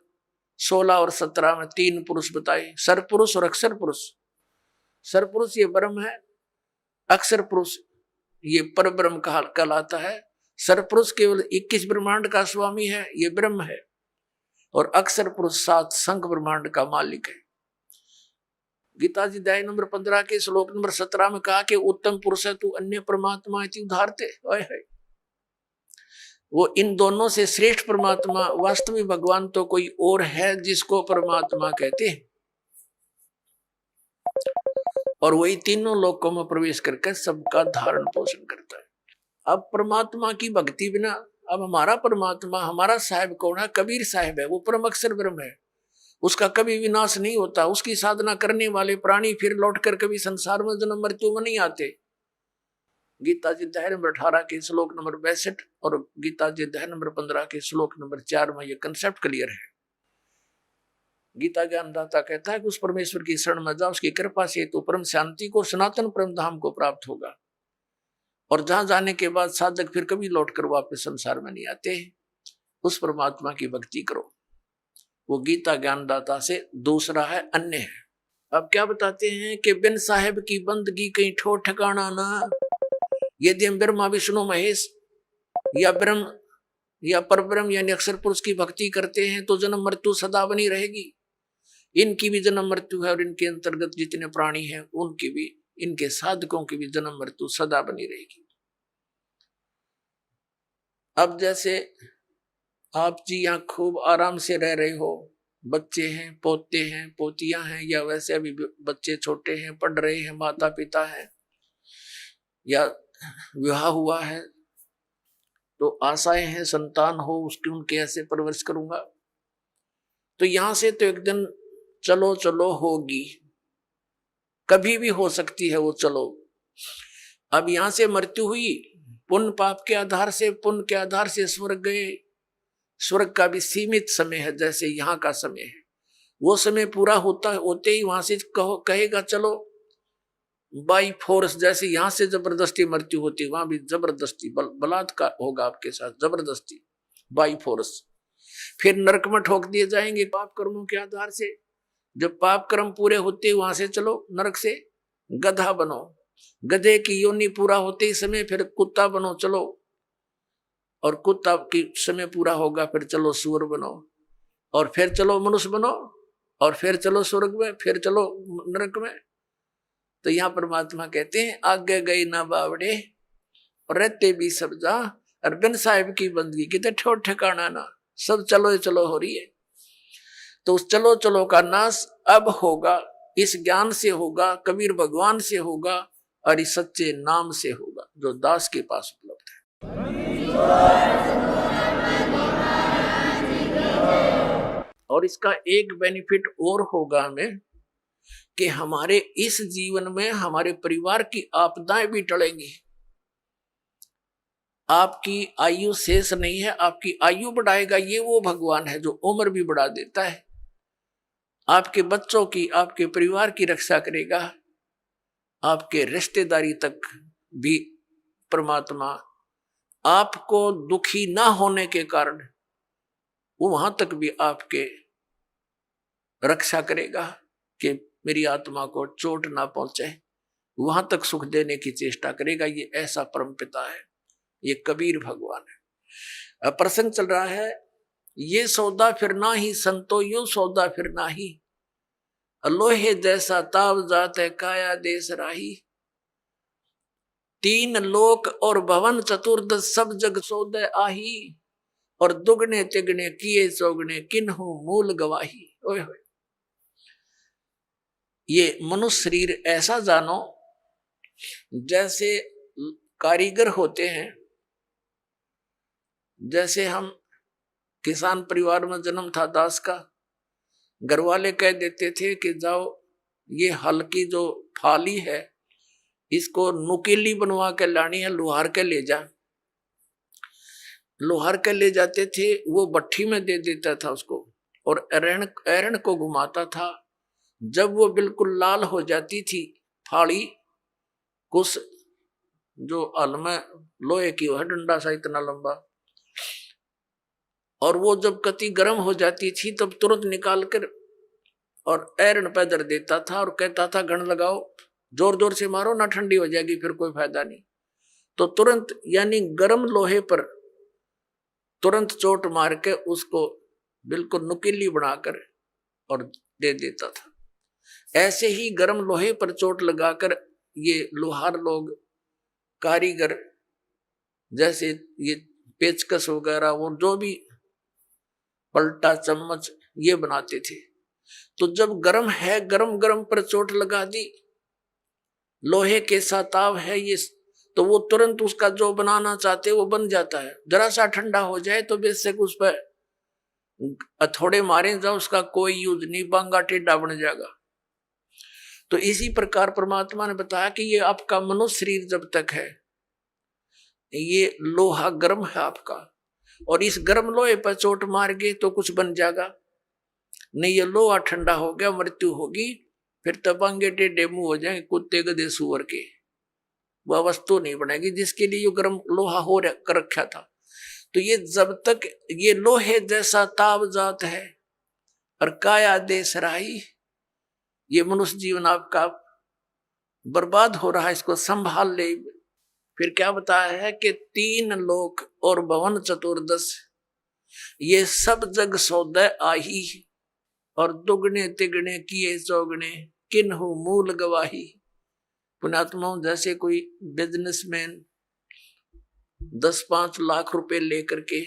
16 और 17 में 3 पुरुष बताए, सरपुरुष और अक्षर पुरुष। सरपुरुष ये ब्रह्म है, अक्षर पुरुष ये पर ब्रह्म कहलाता है। सरपुरुष केवल 21 ब्रह्मांड का स्वामी है, ये ब्रह्म है, और अक्षर पुरुष 7 संख ब्रह्मांड का मालिक है। गीता जी अध्याय नंबर 15 के श्लोक नंबर 17 में कहा कि उत्तम पुरुष है तू अन्य परमात्मा इति उदाहरते। वो इन दोनों से श्रेष्ठ परमात्मा वास्तविक भगवान तो कोई और है जिसको परमात्मा कहते हैं, और वही तीनों लोकों में प्रवेश करके सबका धारण पोषण करता है। अब परमात्मा की भक्ति बिना, अब हमारा परमात्मा हमारा साहिब कौन है? कबीर साहिब है, वो परम अक्षर ब्रह्म है, उसका कभी विनाश नहीं होता। उसकी साधना करने वाले प्राणी फिर लौटकर कभी संसार में जन्म मृत्यु में नहीं आते। गीता जी अध्याय नंबर 18 के श्लोक नंबर 62 और गीता जी अध्याय नंबर 15 के श्लोक नंबर 4 में यह कंसेप्ट क्लियर है। गीता ज्ञानदाता कहता है कि उस परमेश्वर की शरण में जाओ, उसकी कृपा से तो परम शांति को, सनातन परम धाम को प्राप्त होगा। और जहां जाने के बाद साधक फिर कभी लौटकर वापस संसार में नहीं आते। उस परमात्मा की भक्ति करो, वो गीता ज्ञानदाता से दूसरा है, अन्य है। अब क्या बताते हैं कि बिन साहेब की बंदगी कहीं ठोर ठिकाना ना। यदि हम ब्रह्मा विष्णु महेश या ब्रह्म या परब्रह्म यानी अक्षर पुरुष की भक्ति करते हैं तो जन्म मृत्यु सदा बनी रहेगी। इनकी भी जन्म मृत्यु है, और इनके अंतर्गत जितने प्राणी हैं उनकी भी, इनके साधकों की भी जन्म मृत्यु सदा बनी रहेगी। अब जैसे आप जी यहाँ खूब आराम से रह रहे हो, बच्चे हैं, पोते हैं, पोतियां हैं, या वैसे अभी बच्चे छोटे हैं, पढ़ रहे हैं, माता पिता है, या विवाह हुआ है, तो आशाएं हैं संतान हो उसकी, उनके ऐसे परवरिश करूंगा। तो यहां से तो एक दिन चलो चलो होगी, कभी भी हो सकती है वो चलो। अब यहां से मृत्यु हुई, पुण्य पाप के आधार से, पुण्य के आधार से स्वर्ग गए। स्वर्ग का भी सीमित समय है, जैसे यहाँ का समय है। वो समय पूरा होते ही वहां से कहेगा चलो बाई फोर्स। जैसे यहाँ से जबरदस्ती मृत्यु होती, वहां भी जबरदस्ती बलात्कार होगा आपके साथ, जबरदस्ती बाई फोर्स। फिर नरक में ठोक दिए जाएंगे पाप कर्मों के आधार से। जब पाप कर्म पूरे होते वहां से चलो नरक से गधा बनो, गधे की योनि पूरा होते ही समय फिर कुत्ता बनो चलो, और कुत्ता की समय पूरा होगा फिर चलो सूअर बनो, और फिर चलो मनुष्य बनो, और फिर चलो स्वर्ग में, फिर चलो नरक में। तो यहाँ परमात्मा कहते हैं आगे गई ना बावड़े और रहते भी सब जा, और बिन साहिब की बंदगी की तो ठोर ठिकाना ना, सब चलो चलो हो रही है। तो उस चलो चलो का नाश अब होगा, इस ज्ञान से होगा, कबीर भगवान से होगा और इस सच्चे नाम से होगा जो दास के पास उपलब्ध है। और इसका एक बेनिफिट और होगा हमें कि हमारे इस जीवन में हमारे परिवार की आपदाएं भी टलेंगी। आपकी आयु शेष नहीं है, आपकी आयु बढ़ाएगा ये वो भगवान है जो उम्र भी बढ़ा देता है। आपके बच्चों की, आपके परिवार की रक्षा करेगा, आपके रिश्तेदारी तक भी परमात्मा आपको दुखी ना होने के कारण वो वहां तक भी आपके रक्षा करेगा कि मेरी आत्मा को चोट ना पहुंचे, वहां तक सुख देने की चेष्टा करेगा। ये ऐसा परम पिता है, ये कबीर भगवान है। अब प्रसंग चल रहा है, ये सौदा फिर ना ही संतो यूं सौदा फिर ना ही, लोहे जैसा ताव जात है काया देश राही। तीन लोक और भवन चतुर्दश सब जग सौदे आही, और दुगने तिगने किए चौगने किन्हु मूल गवाही। ओए होए, ये मनुष्य शरीर ऐसा जानो जैसे कारीगर होते हैं। जैसे हम किसान परिवार में जन्म था दास का, घर वाले कह देते थे कि जाओ ये हल की जो फाली है इसको नुकीली बनवा के लानी है, लोहार के ले जा। लोहार के ले जाते थे, वो भट्ठी में दे देता था उसको और एरण को घुमाता था। जब वो बिल्कुल लाल हो जाती थी फाड़ी, कुछ जो हल में लोहे की है डंडा सा इतना लंबा, और वो जब कति गर्म हो जाती थी तब तुरंत निकाल कर और एरण पे धर देता था और कहता था घण लगाओ, जोर जोर से मारो ना ठंडी हो जाएगी फिर कोई फायदा नहीं। तो तुरंत यानी गर्म लोहे पर तुरंत चोट मार के उसको बिल्कुल नुकीली बनाकर और दे देता था। ऐसे ही गर्म लोहे पर चोट लगाकर ये लोहार लोग, कारीगर, जैसे ये पेचकस वगैरह वो जो भी पलटा चम्मच ये बनाते थे। तो जब गर्म है, गरम गरम पर चोट लगा दी, लोहे के साताव है ये, तो वो तुरंत उसका जो बनाना चाहते वो बन जाता है। जरा सा ठंडा हो जाए तो बेशक उस पर थोड़े मारे जाओ, उसका कोई यूज नहीं, बांगा टेढ़ा बन जाएगा। तो इसी प्रकार परमात्मा ने बताया कि ये आपका मनुष्य शरीर जब तक है ये लोहा गर्म है आपका, और इस गर्म लोहे पर चोट मार गए तो कुछ बन जाएगा नहीं। ये लोहा ठंडा हो गया, मृत्यु होगी, फिर तबांगे टेढ़े मुंह हो जाएंगे कुत्ते गधे सुअर के, वह वस्तु नहीं बनेगी जिसके लिए ये गर्म लोहा हो कर रखा था। तो ये जब तक ये लोहे जैसा ताव जात है और काया देश राही, ये मनुष्य जीवन आपका बर्बाद हो रहा है, इसको संभाल ले। फिर क्या बताया है कि तीन लोक और भवन चतुर्दश ये सब जग सौदे आही, और दुगने तिगने किए चौगने किन्हु मूल गवाही। पुण्यात्माओं, जैसे कोई बिजनेसमैन 10-5 लाख रुपए लेकर के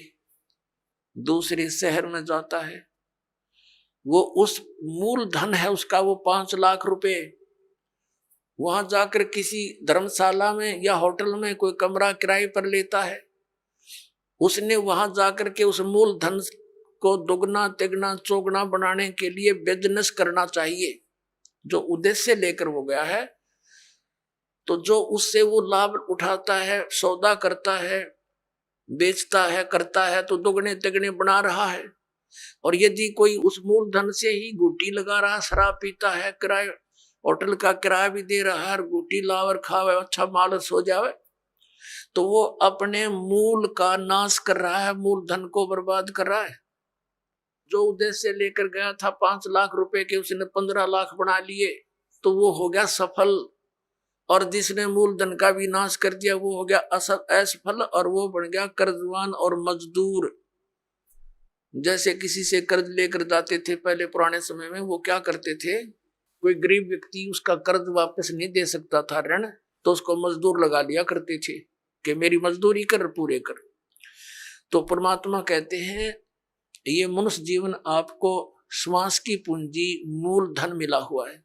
दूसरे शहर में जाता है, वो उस मूल धन है उसका वो 5 लाख रुपए, वहां जाकर किसी धर्मशाला में या होटल में कोई कमरा किराए पर लेता है। उसने वहां जाकर के उस मूल धन को दुगना तिगना चौगुना बनाने के लिए बिजनेस करना चाहिए, जो उद्देश्य लेकर वो गया है। तो जो उससे वो लाभ उठाता है, सौदा करता है, बेचता है, करता है, तो दुगने तिगने बना रहा है। और यदि कोई उस मूल धन से ही गुटी लगा रहा, शराब पीता है, किराए होटल का किराया भी दे रहा है, गुटी लावर खावे, अच्छा मालस हो जावे, तो वो अपने मूल का नाश कर रहा है, मूल धन को बर्बाद कर रहा है। जो उद्देश्य लेकर गया था 5 लाख रुपए के, उसने 15 लाख बना लिए, तो वो हो गया सफल। और जिसने मूल धन का भी नाश कर दिया वो हो गया असफल, और वो बन गया कर्जवान और मजदूर। जैसे किसी से कर्ज लेकर जाते थे पहले पुराने समय में, वो क्या करते थे, कोई गरीब व्यक्ति उसका कर्ज वापस नहीं दे सकता था ऋण, तो उसको मजदूर लगा लिया करते थे कि मेरी मजदूरी कर, पूरे कर। तो परमात्मा कहते हैं ये मनुष्य जीवन आपको श्वास की पूंजी मूल धन मिला हुआ है।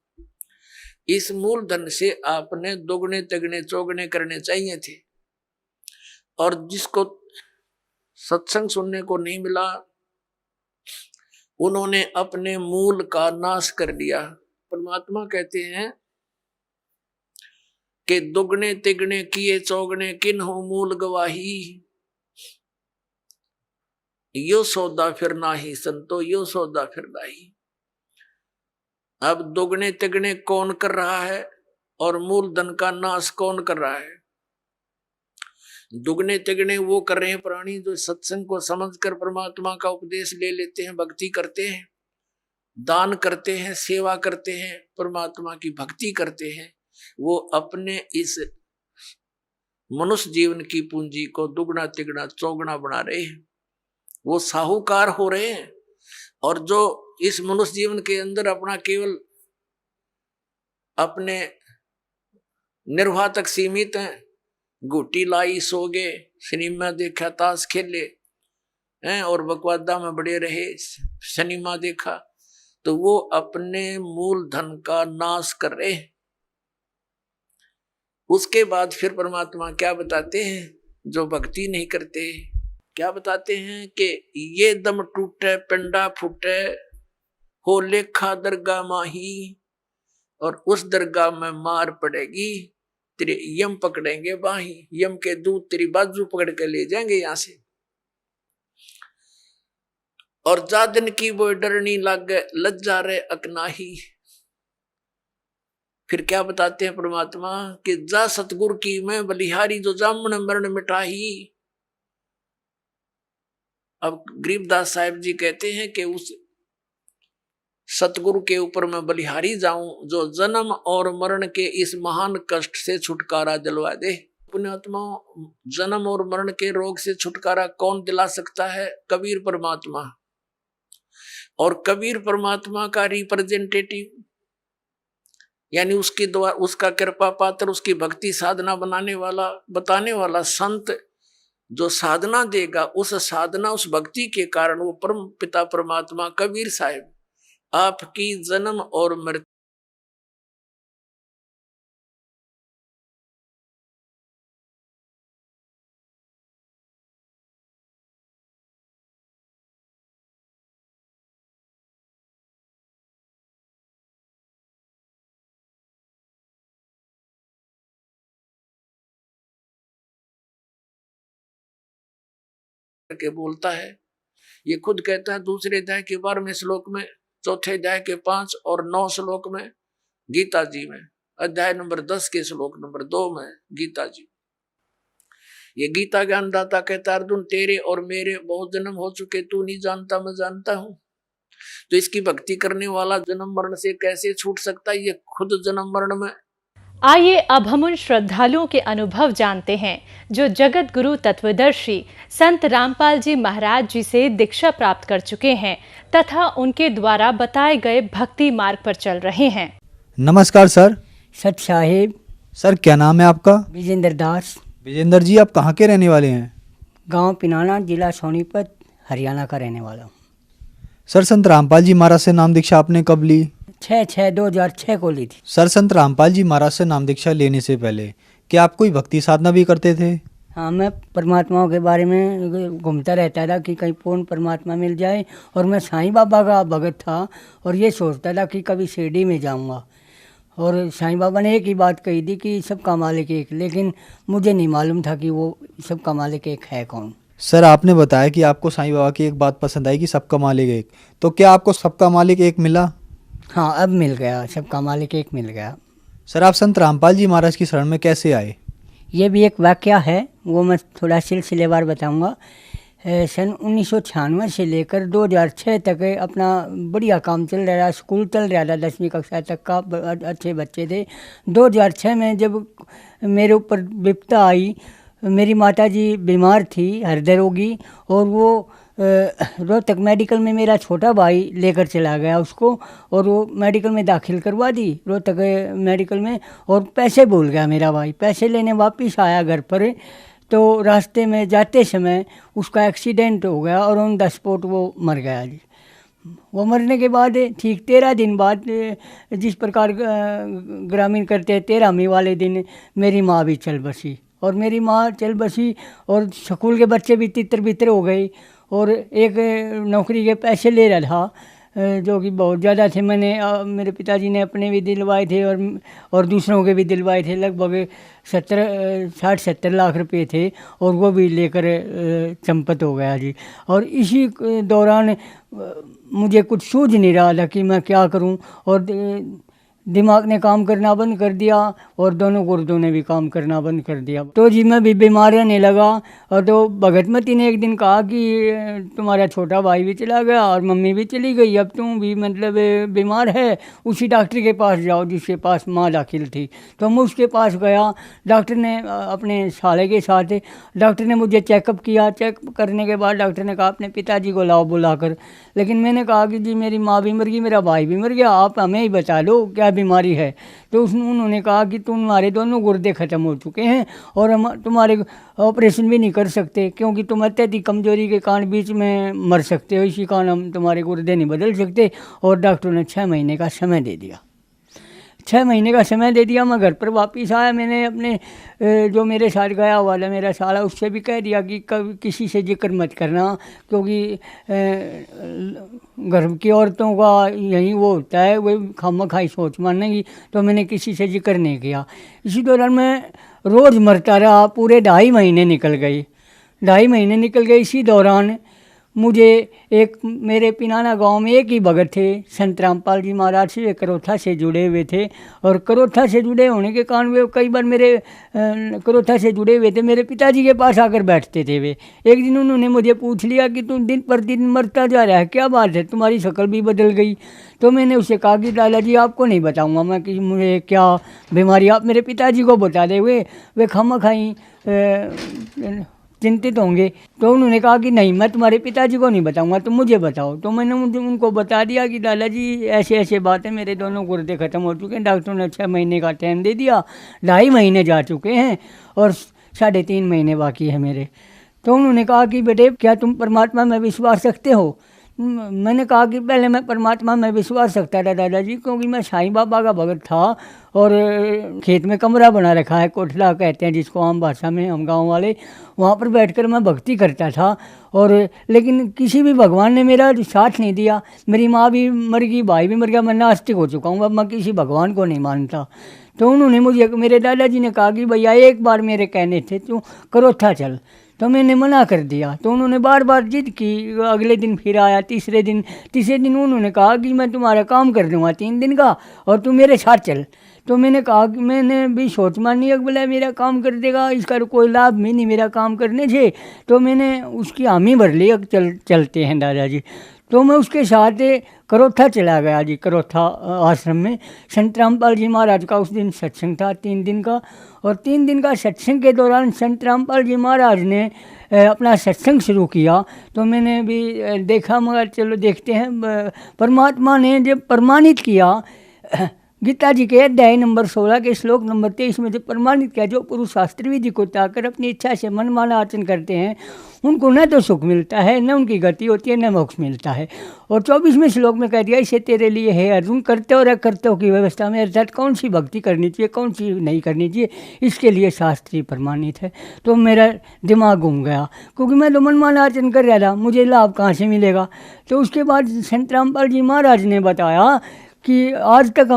इस मूल धन से आपने दोगुने तिगुने चौगुने करने चाहिए थे। और जिसको सत्संग सुनने को नहीं मिला उन्होंने अपने मूल का नाश कर दिया। परमात्मा कहते हैं कि दुगने तिगने किए चौगने किन्हों मूल गवाही, यो सौदा फिर नाही संतो, यो सौदा फिर नाही। अब दुगने तिगने कौन कर रहा है और मूल धन का नाश कौन कर रहा है? दुगने तिगने वो कर रहे हैं प्राणी जो सत्संग को समझकर परमात्मा का उपदेश ले लेते हैं, भक्ति करते हैं, दान करते हैं, सेवा करते हैं, परमात्मा की भक्ति करते हैं। वो अपने इस मनुष्य जीवन की पूंजी को दुगना तिगना चौगुना बना रहे हैं, वो साहूकार हो रहे हैं। और जो इस मनुष्य जीवन के अंदर अपना केवल अपने निर्वाह तक सीमित हैं, गुटी लाई सो गए, सिनेमा देखा, ताश खेले हैं और बकवादा में बड़े रहे, सिनेमा देखा, तो वो अपने मूल धन का नाश कर रहे हैं। उसके बाद फिर परमात्मा क्या बताते हैं? जो भक्ति नहीं करते क्या बताते हैं कि ये दम टूटे पिंडा फूटे हो लेखा दरगाह माही, और उस दरगाह में मार पड़ेगी, तेरे यम पकड़ेंगे बाही, यम के दूत तेरी बाजू पकड़ के ले जाएंगे यहां से। और जादन की वो डरनी लागे लज्जा रे अकनाही। फिर क्या बताते हैं परमात्मा कि जा सतगुरु की मैं बलिहारी जो जामन मरण मिटाही। अब गरीबदास साहिब जी कहते हैं कि उस सतगुरु के ऊपर मैं बलिहारी जाऊं जो जन्म और मरण के इस महान कष्ट से छुटकारा दिलवा दे। पुण्यात्मा, जन्म और मरण के रोग से छुटकारा कौन दिला सकता है? कबीर परमात्मा। और कबीर परमात्मा का रिप्रेजेंटेटिव यानी उसकी दुआ, उसका कृपा पात्र, उसकी भक्ति साधना बनाने वाला, बताने वाला संत जो साधना देगा, उस साधना उस भक्ति के कारण वो परम पिता परमात्मा कबीर साहिब आपकी जन्म और मृत्यु के बोलता है। ये खुद कहता है दूसरे अध्याय के 12वें श्लोक में, चौथे अध्याय के 5 और 9 श्लोक में, गीता जी में अध्याय नंबर 10 के श्लोक नंबर 2 में गीता जी। ये गीता ज्ञानदाता कहता अर्जुन तेरे और मेरे बहुत जन्म हो चुके, तू नहीं जानता मैं जानता हूं। तो इसकी भक्ति करने वाला जन्म मरण से कैसे छूट सकता है? ये खुद जन्म मरण में। आइए अब हम उन श्रद्धालुओं के अनुभव जानते हैं जो जगत गुरु तत्वदर्शी संत रामपाल जी महाराज जी से दीक्षा प्राप्त कर चुके हैं तथा उनके द्वारा बताए गए भक्ति मार्ग पर चल रहे हैं। नमस्कार सर। सत साहिब। सर क्या नाम है आपका? विजेंद्र दास। विजेंद्र जी आप कहाँ के रहने वाले हैं? गांव पिनाना, जिला सोनीपत, हरियाणा का रहने वाला हूँ। सर संत रामपाल जी महाराज से नाम दीक्षा आपने कब ली? 6/6/2006 को ली थी। सर संत रामपाल जी महाराज से नाम दीक्षा लेने से पहले क्या आप कोई भक्ति साधना भी करते थे? हाँ, मैं परमात्माओं के बारे में घूमता रहता था कि कहीं पूर्ण परमात्मा मिल जाए, और मैं साईं बाबा का भगत था और ये सोचता था कि कभी शिरडी में जाऊंगा। और साईं बाबा ने एक ही बात कही थी कि सबका मालिक एक, लेकिन मुझे नहीं मालूम था कि वो सबका मालिक एक है कौन। सर आपने बताया कि आपको साईं बाबा की एक बात पसंद आई कि सबका मालिक एक, तो क्या आपको सबका मालिक एक मिला? हाँ, अब मिल गया, सबका मालिक एक मिल गया। सर आप संत रामपाल जी महाराज की शरण में कैसे आए? ये भी एक वाकया है, वो मैं थोड़ा सिलसिलेवार बताऊंगा। सन 1996 से लेकर 2006 तक अपना बढ़िया काम चल रहा, स्कूल चल रहा था, 10वीं कक्षा तक का, अच्छे बच्चे थे। 2006 में जब मेरे ऊपर विपदा आई, मेरी माताजी बीमार थी, हृदय रोगी, और वो रोहतक मेडिकल में मेरा छोटा भाई लेकर चला गया उसको, और वो मेडिकल में दाखिल करवा दी रोहतक मेडिकल में, और पैसे भूल गया मेरा भाई। पैसे लेने वापस आया घर पर, तो रास्ते में जाते समय उसका एक्सीडेंट हो गया और ऑन द स्पॉट वो मर गया जी। वो मरने के बाद ठीक 13 दिन बाद, जिस प्रकार ग्रामीण करते हैं 13वीं वाले दिन मेरी माँ भी चल बसी, और मेरी माँ चल बसी और स्कूल के बच्चे भी तितर बितर हो गए, और एक नौकरी के पैसे ले रहा था जो कि बहुत ज़्यादा थे। मेरे पिताजी ने अपने भी दिलवाए थे और दूसरों के भी दिलवाए थे, लगभग 60-70 लाख रुपए थे, और वो भी लेकर चंपत हो गया जी। और इसी दौरान मुझे कुछ सूझ नहीं रहा था कि मैं क्या करूं, और दिमाग ने काम करना बंद कर दिया और दोनों गुर्दों ने भी काम करना बंद कर दिया। तो जी मैं भी बीमार रहने लगा, और तो भगतमती ने एक दिन कहा कि तुम्हारा छोटा भाई भी चला गया और मम्मी भी चली गई, अब तुम भी मतलब बीमार है, उसी डॉक्टर के पास जाओ जिसके पास माँ दाखिल थी। तो मैं उसके पास गया, डॉक्टर ने अपने साले के साथ, डॉक्टर ने मुझे चेकअप किया। चेकअप करने के बाद डॉक्टर ने कहा अपने पिताजी को लाओ बुलाकर। लेकिन मैंने कहा कि जी मेरी माँ भी मर गई, मेरा भाई भी मर गया, आप हमें ही बता दो क्या बीमारी है। तो उन्होंने कहा कि तुम्हारे दोनों गुर्दे ख़त्म हो चुके हैं और हम तुम्हारे ऑपरेशन भी नहीं कर सकते, क्योंकि तुम अत्यधिक कमजोरी के कारण बीच में मर सकते हो, इसी कारण हम तुम्हारे गुर्दे नहीं बदल सकते। और डॉक्टर ने 6 महीने का समय दे दिया। 6 महीने का समय दे दिया। मैं घर पर वापस आया, मैंने अपने जो मेरे साथ गया हुआ था मेरा साला, उससे भी कह दिया कि कभी किसी से जिक्र मत करना, क्योंकि घर की औरतों का यही वो होता है, वो खामखाई सोच मानने की। तो मैंने किसी से जिक्र नहीं किया। इसी दौरान मैं रोज़ मरता रहा, पूरे 2.5 महीने निकल गए। 2.5 महीने निकल गए। इसी दौरान मुझे एक मेरे पिनाना गांव में एक ही भगत थे, संत रामपाल जी महाराज से, वे करोथा से जुड़े हुए थे। और करोथा से जुड़े होने के कारण वे कई बार मेरे करोथा से जुड़े हुए थे, मेरे पिताजी के पास आकर बैठते थे। वे एक दिन उन्होंने मुझे पूछ लिया कि तुम दिन पर दिन मरता जा रहा है, क्या बात है, तुम्हारी शक्ल भी बदल गई। तो मैंने उससे कहा कि दादाजी आपको नहीं बताऊँगा मैं कि मुझे क्या बीमारी, आप मेरे पिताजी को बता दे, वे खामखाई चिंतित होंगे। तो उन्होंने कहा कि नहीं, मैं तुम्हारे पिताजी को नहीं बताऊंगा, तुम मुझे बताओ। तो मैंने उनको बता दिया कि दादाजी ऐसे ऐसे बात है, मेरे दोनों गुर्दे ख़त्म हो चुके हैं, डॉक्टर ने 6 महीने का टाइम दे दिया, 2.5 महीने जा चुके हैं और 3.5 महीने बाकी है मेरे। तो उन्होंने कहा कि बेटे क्या तुम परमात्मा में विश्वास रखते हो। मैंने कहा कि पहले मैं परमात्मा में विश्वास रखता था दादाजी, क्योंकि मैं साईं बाबा का भगत था और खेत में कमरा बना रखा है, कोठला कहते हैं जिसको आम भाषा में हम गांव वाले, वहाँ पर बैठकर मैं भक्ति करता था। और लेकिन किसी भी भगवान ने मेरा साथ नहीं दिया। मेरी माँ भी मर गई, भाई भी मर गया, मैं नास्तिक हो चुका हूँ, अब मैं किसी भगवान को नहीं मानता। तो उन्होंने मुझे, मेरे दादाजी ने कहा कि भैया एक बार मेरे कहने थे तू करोथा चल। तो मैंने मना कर दिया। तो उन्होंने बार बार जिद की। अगले दिन फिर आया, तीसरे दिन उन्होंने कहा कि मैं तुम्हारा काम कर दूंगा 3 दिन का और तू मेरे साथ चल। तो मैंने कहा कि मैंने भी सोच मानी है, बोला मेरा काम कर देगा, इसका कोई लाभ भी नहीं मेरा काम करने से। तो मैंने उसकी हामी भर ली, चलते हैं दादाजी। तो मैं उसके साथ करोथा चला गया जी। करोथा आश्रम में संत रामपाल जी महाराज का उस दिन सत्संग था 3 दिन का। और 3 दिन का सत्संग के दौरान संत रामपाल जी महाराज ने अपना सत्संग शुरू किया। तो मैंने भी देखा, मगर चलो देखते हैं। परमात्मा ने जब प्रमाणित किया, गीता जी के अध्याय नंबर 16 के श्लोक नंबर 23 में जो प्रमाणित किया, जो पुरुष शास्त्र विधि को त्यागकर अपनी इच्छा से मनमाना आचरण करते हैं उनको न तो सुख मिलता है, न उनकी गति होती है, न मोक्ष मिलता है। और 24वें श्लोक में कह दिया, इसे तेरे लिए है अर्जुन, करते और अकर्तव्य की व्यवस्था में अर्थात कौन सी भक्ति करनी चाहिए, कौन सी नहीं करनी चाहिए, इसके लिए शास्त्रीय प्रमाणित है। तो मेरा दिमाग घूम गया, क्योंकि मैं तो मनमाना आचरण कर रहा था, मुझे लाभ कहाँ से मिलेगा। तो उसके बाद संत रामपाल जी महाराज ने बताया कि आज तक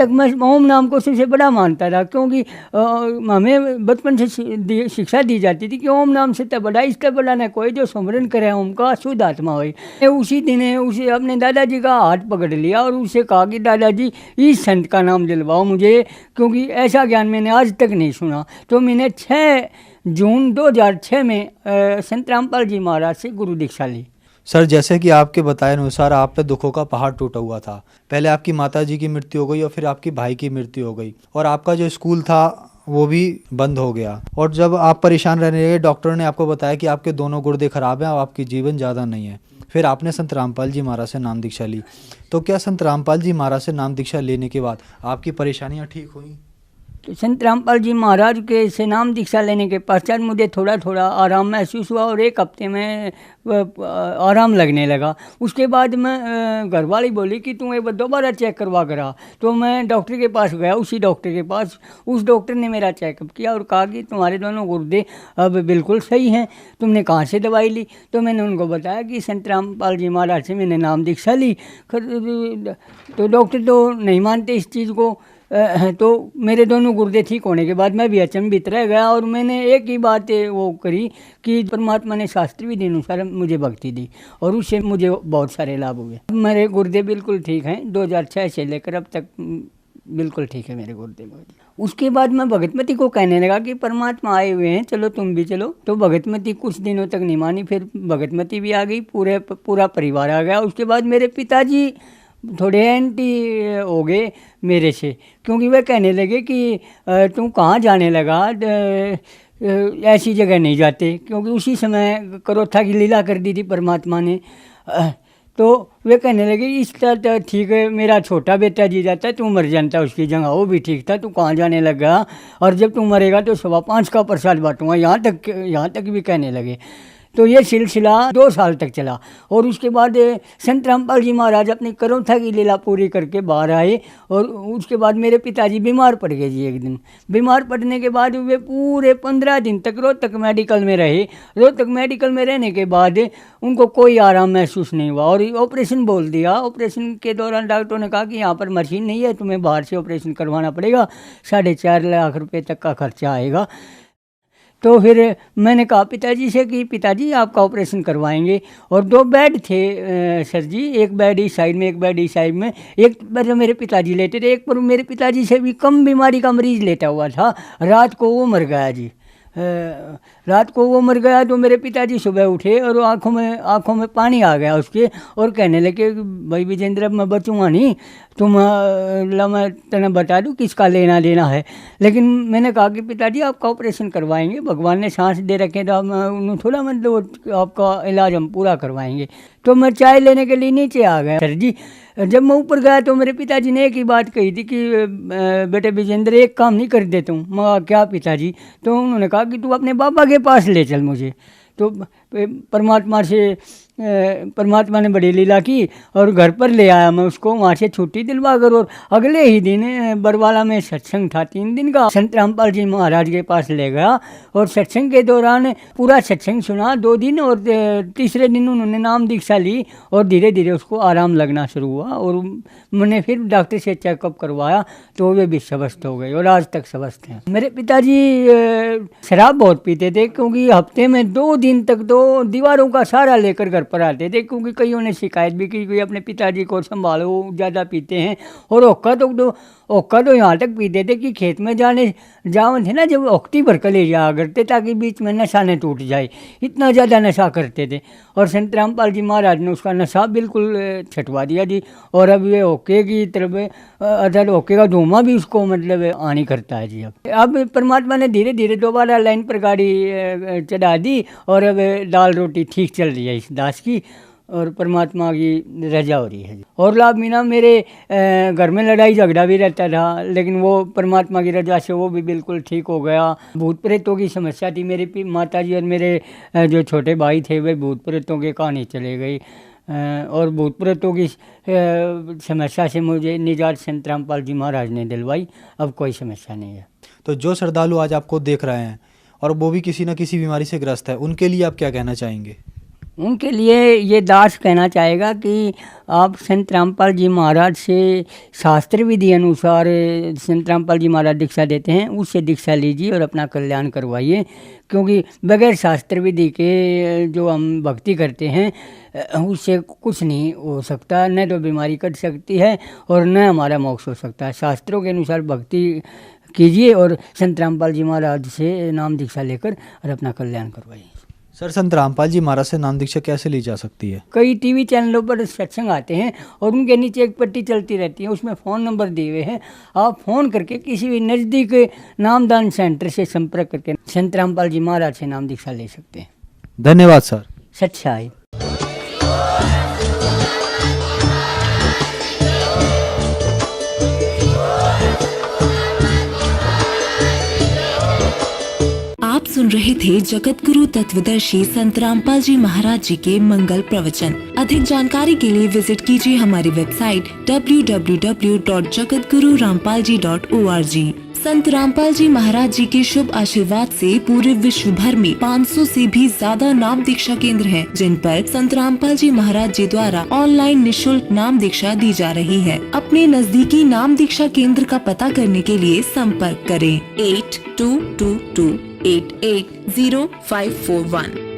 मैं ओम नाम को सबसे बड़ा मानता था, क्योंकि हमें बचपन से शिक्षा दी जाती थी कि ओम नाम से तब बड़ा, इससे बड़ा न कोई जो स्मरण करे ओम का शुद्ध आत्मा हो। उसी दिन उसे अपने दादाजी का हाथ पकड़ लिया और उसे कहा कि दादाजी इस संत का नाम दिलवाओ मुझे, क्योंकि ऐसा ज्ञान मैंने आज तक नहीं सुना। तो मैंने 6 जून 2006 में संत रामपाल जी महाराज से गुरु दीक्षा ली। सर, जैसे कि आपके बताए अनुसार आप पे दुखों का पहाड़ टूटा हुआ था। पहले आपकी माताजी की मृत्यु हो गई और फिर आपकी भाई की मृत्यु हो गई, और आपका जो स्कूल था वो भी बंद हो गया। और जब आप परेशान रहने लगे, डॉक्टर ने आपको बताया कि आपके दोनों गुर्दे खराब हैं और आपकी जीवन ज़्यादा नहीं है। फिर आपने संत रामपाल जी महाराज से नाम दीक्षा ली। तो क्या संत रामपाल जी महाराज से नाम दीक्षा लेने के बाद आपकी परेशानियाँ ठीक हुई? तो संत रामपाल जी महाराज के से नाम दीक्षा लेने के पश्चात मुझे थोड़ा थोड़ा आराम महसूस हुआ और 1 हफ्ते में आराम लगने लगा। उसके बाद मैं घर वाली बोली कि तू एक बार दोबारा चेक करवा करा। तो मैं डॉक्टर के पास गया, उसी डॉक्टर के पास। उस डॉक्टर ने मेरा चेकअप किया और कहा कि तुम्हारे दोनों गुर्दे अब बिल्कुल सही हैं, तुमने कहाँ से दवाई ली? तो मैंने उनको बताया कि संत रामपाल जी महाराज से मैंने नाम दीक्षा ली। तो डॉक्टर तो नहीं मानते इस चीज़ को। तो मेरे दोनों गुर्दे ठीक होने के बाद मैं भी अचंभित रह गया और मैंने एक ही बात वो करी कि परमात्मा ने शास्त्र विधि अनुसार मुझे भक्ति दी और उससे मुझे बहुत सारे लाभ हुए। मेरे गुर्दे बिल्कुल ठीक हैं, 2006 से लेकर अब तक बिल्कुल ठीक है मेरे गुर्दे। उसके बाद मैं भगतमती को कहने लगा कि परमात्मा आए हुए हैं, चलो तुम भी चलो। तो भगतमती कुछ दिनों तक नहीं मानी, फिर भगतमती भी आ गई, पूरा परिवार आ गया। उसके बाद मेरे पिताजी थोड़े एंटी हो गए मेरे से, क्योंकि वे कहने लगे कि तू कहाँ जाने लगा, ऐसी जगह नहीं जाते, क्योंकि उसी समय करोथा की लीला कर दी थी परमात्मा ने। तो वे कहने लगे इस तरह ठीक है, मेरा छोटा बेटा जी जाता है, तू मर जानता उसकी जगह, वो भी ठीक था, तू कहाँ जाने लगा, और जब तू मरेगा तो 5.25 का प्रसाद बांटूंगा, यहाँ तक भी कहने लगे। तो ये सिलसिला 2 साल तक चला। और उसके बाद संत रामपाल जी महाराज अपनी करोथा की लीला पूरी करके बाहर आए और उसके बाद मेरे पिताजी बीमार पड़ गए जी। एक दिन बीमार पड़ने के बाद वे पूरे 15 दिन तक रोहतक मेडिकल में रहे। रोहतक मेडिकल में रहने के बाद उनको कोई आराम महसूस नहीं हुआ और ऑपरेशन बोल दिया। ऑपरेशन के दौरान डॉक्टरों ने कहा कि यहाँ पर मशीन नहीं है, तुम्हें बाहर से ऑपरेशन करवाना पड़ेगा, 4.5 लाख रुपये तक का खर्चा आएगा। तो फिर मैंने कहा पिताजी से कि पिताजी आपका ऑपरेशन करवाएंगे। और 2 बेड थे सर जी, एक बेड इस साइड में, एक बेड इस साइड में। एक पर मेरे पिताजी लेटे थे, एक पर मेरे पिताजी से भी कम बीमारी का मरीज़ लेटा हुआ था। रात को वो मर गया जी। रात को वो मर गया तो मेरे पिताजी सुबह उठे और आँखों में पानी आ गया उसके, और कहने लगे भाई विजेंद्र अब मैं बचूँगा नहीं, तुम मैं तेने बता दूँ किसका लेना देना है। लेकिन मैंने कहा कि पिताजी आपका ऑपरेशन करवाएंगे, भगवान ने सांस दे रखे तो उन्होंने थोड़ा मतलब आपका इलाज हम पूरा करवाएंगे। तो मैं चाय लेने के लिए नीचे आ गया सर जी। जब मैं ऊपर गया तो मेरे पिताजी ने एक ही बात कही थी कि बेटे विजेंद्र एक काम नहीं कर देता हूँ। मैं क्या पिताजी? तो उन्होंने कहा कि तू अपने पापा के पास ले चल मुझे। तो परमात्मा ने बड़ी लीला की और घर पर ले आया मैं उसको, वहाँ से छुट्टी दिलवा कर। और अगले ही दिन बरवाला में सत्संग था 3 दिन का, संत रामपाल जी महाराज के पास ले गया और सत्संग के दौरान पूरा सत्संग सुना 2 दिन। और तीसरे दिन उन्होंने नाम दीक्षा ली और धीरे धीरे उसको आराम लगना शुरू हुआ। और मैंने फिर डॉक्टर से चेकअप करवाया तो वे भी स्वस्थ हो गए और आज तक स्वस्थ हैं। मेरे पिताजी शराब बहुत पीते थे, क्योंकि हफ्ते में 2 दिन तक तो दीवारों का सहारा लेकर घर पर आते थे, क्योंकि कईयों ने शिकायत भी की कि अपने पिताजी को संभालो, ज़्यादा पीते हैं। और ओक्का तो यहाँ तक पीते थे कि खेत में जावन थे ना, जब ओक्टी भर कर ले जाया करते ताकि बीच में नशा न टूट जाए, इतना ज़्यादा नशा करते थे। और संत रामपाल जी महाराज ने उसका नशा बिल्कुल छटवा दिया जी। और अब ये ओके की तरफ अदर ओके का धुआं भी उसको मतलब आनी करता है जी। अब परमात्मा ने धीरे धीरे दोबारा लाइन पर गाड़ी चढ़ा दी और अब दाल रोटी ठीक चल रही है इस दास की, और परमात्मा की रजा हो रही है। और लाभ मीना मेरे घर में लड़ाई झगड़ा भी रहता था, लेकिन वो परमात्मा की रजा से वो भी बिल्कुल ठीक हो गया। भूत प्रेतों की समस्या थी, मेरी माता जी और मेरे जो छोटे भाई थे वे भूत प्रेतों के कहानी चले गई। और भूत प्रेतों की समस्या से मुझे निजात संत रामपाल जी महाराज ने दिलवाई, अब कोई समस्या नहीं है। तो जो श्रद्धालु आज आपको देख रहे हैं और वो भी किसी न किसी बीमारी से ग्रस्त है, उनके लिए आप क्या कहना चाहेंगे? उनके लिए ये दास कहना चाहेगा कि आप संत रामपाल जी महाराज से शास्त्र विधि अनुसार संत रामपाल जी महाराज दीक्षा देते हैं, उससे दीक्षा लीजिए और अपना कल्याण करवाइए। क्योंकि बगैर शास्त्र विधि के जो हम भक्ति करते हैं उससे कुछ नहीं हो सकता, न तो बीमारी कट सकती है और न हमारा मोक्ष हो सकता है। शास्त्रों के अनुसार भक्ति कीजिए और संत रामपाल जी महाराज से नाम दीक्षा लेकर और अपना कल्याण करवाइए। सर संत रामपाल जी महाराज से नाम दीक्षा कैसे ली जा सकती है? कई टीवी चैनलों पर सत्संग आते हैं और उनके नीचे एक पट्टी चलती रहती है, उसमें फ़ोन नंबर दिए हुए हैं। आप फ़ोन करके किसी भी नज़दीक नामदान सेंटर से संपर्क करके संत रामपाल जी महाराज से नाम दीक्षा ले सकते हैं। धन्यवाद सर। सच्चाई। आप सुन रहे थे जगत गुरु तत्वदर्शी संत रामपाल जी महाराज जी के मंगल प्रवचन। अधिक जानकारी के लिए विजिट कीजिए हमारी वेबसाइट www.jagatgururampalji.org। संत रामपाल जी महाराज जी के शुभ आशीर्वाद से पूरे विश्व भर में 500 से भी ज्यादा नाम दीक्षा केंद्र हैं, जिन पर संत रामपाल जी महाराज जी द्वारा ऑनलाइन निशुल्क नाम दीक्षा दी जा रही है। अपने नजदीकी नाम दीक्षा केंद्र का पता करने के लिए संपर्क करें 8222880541।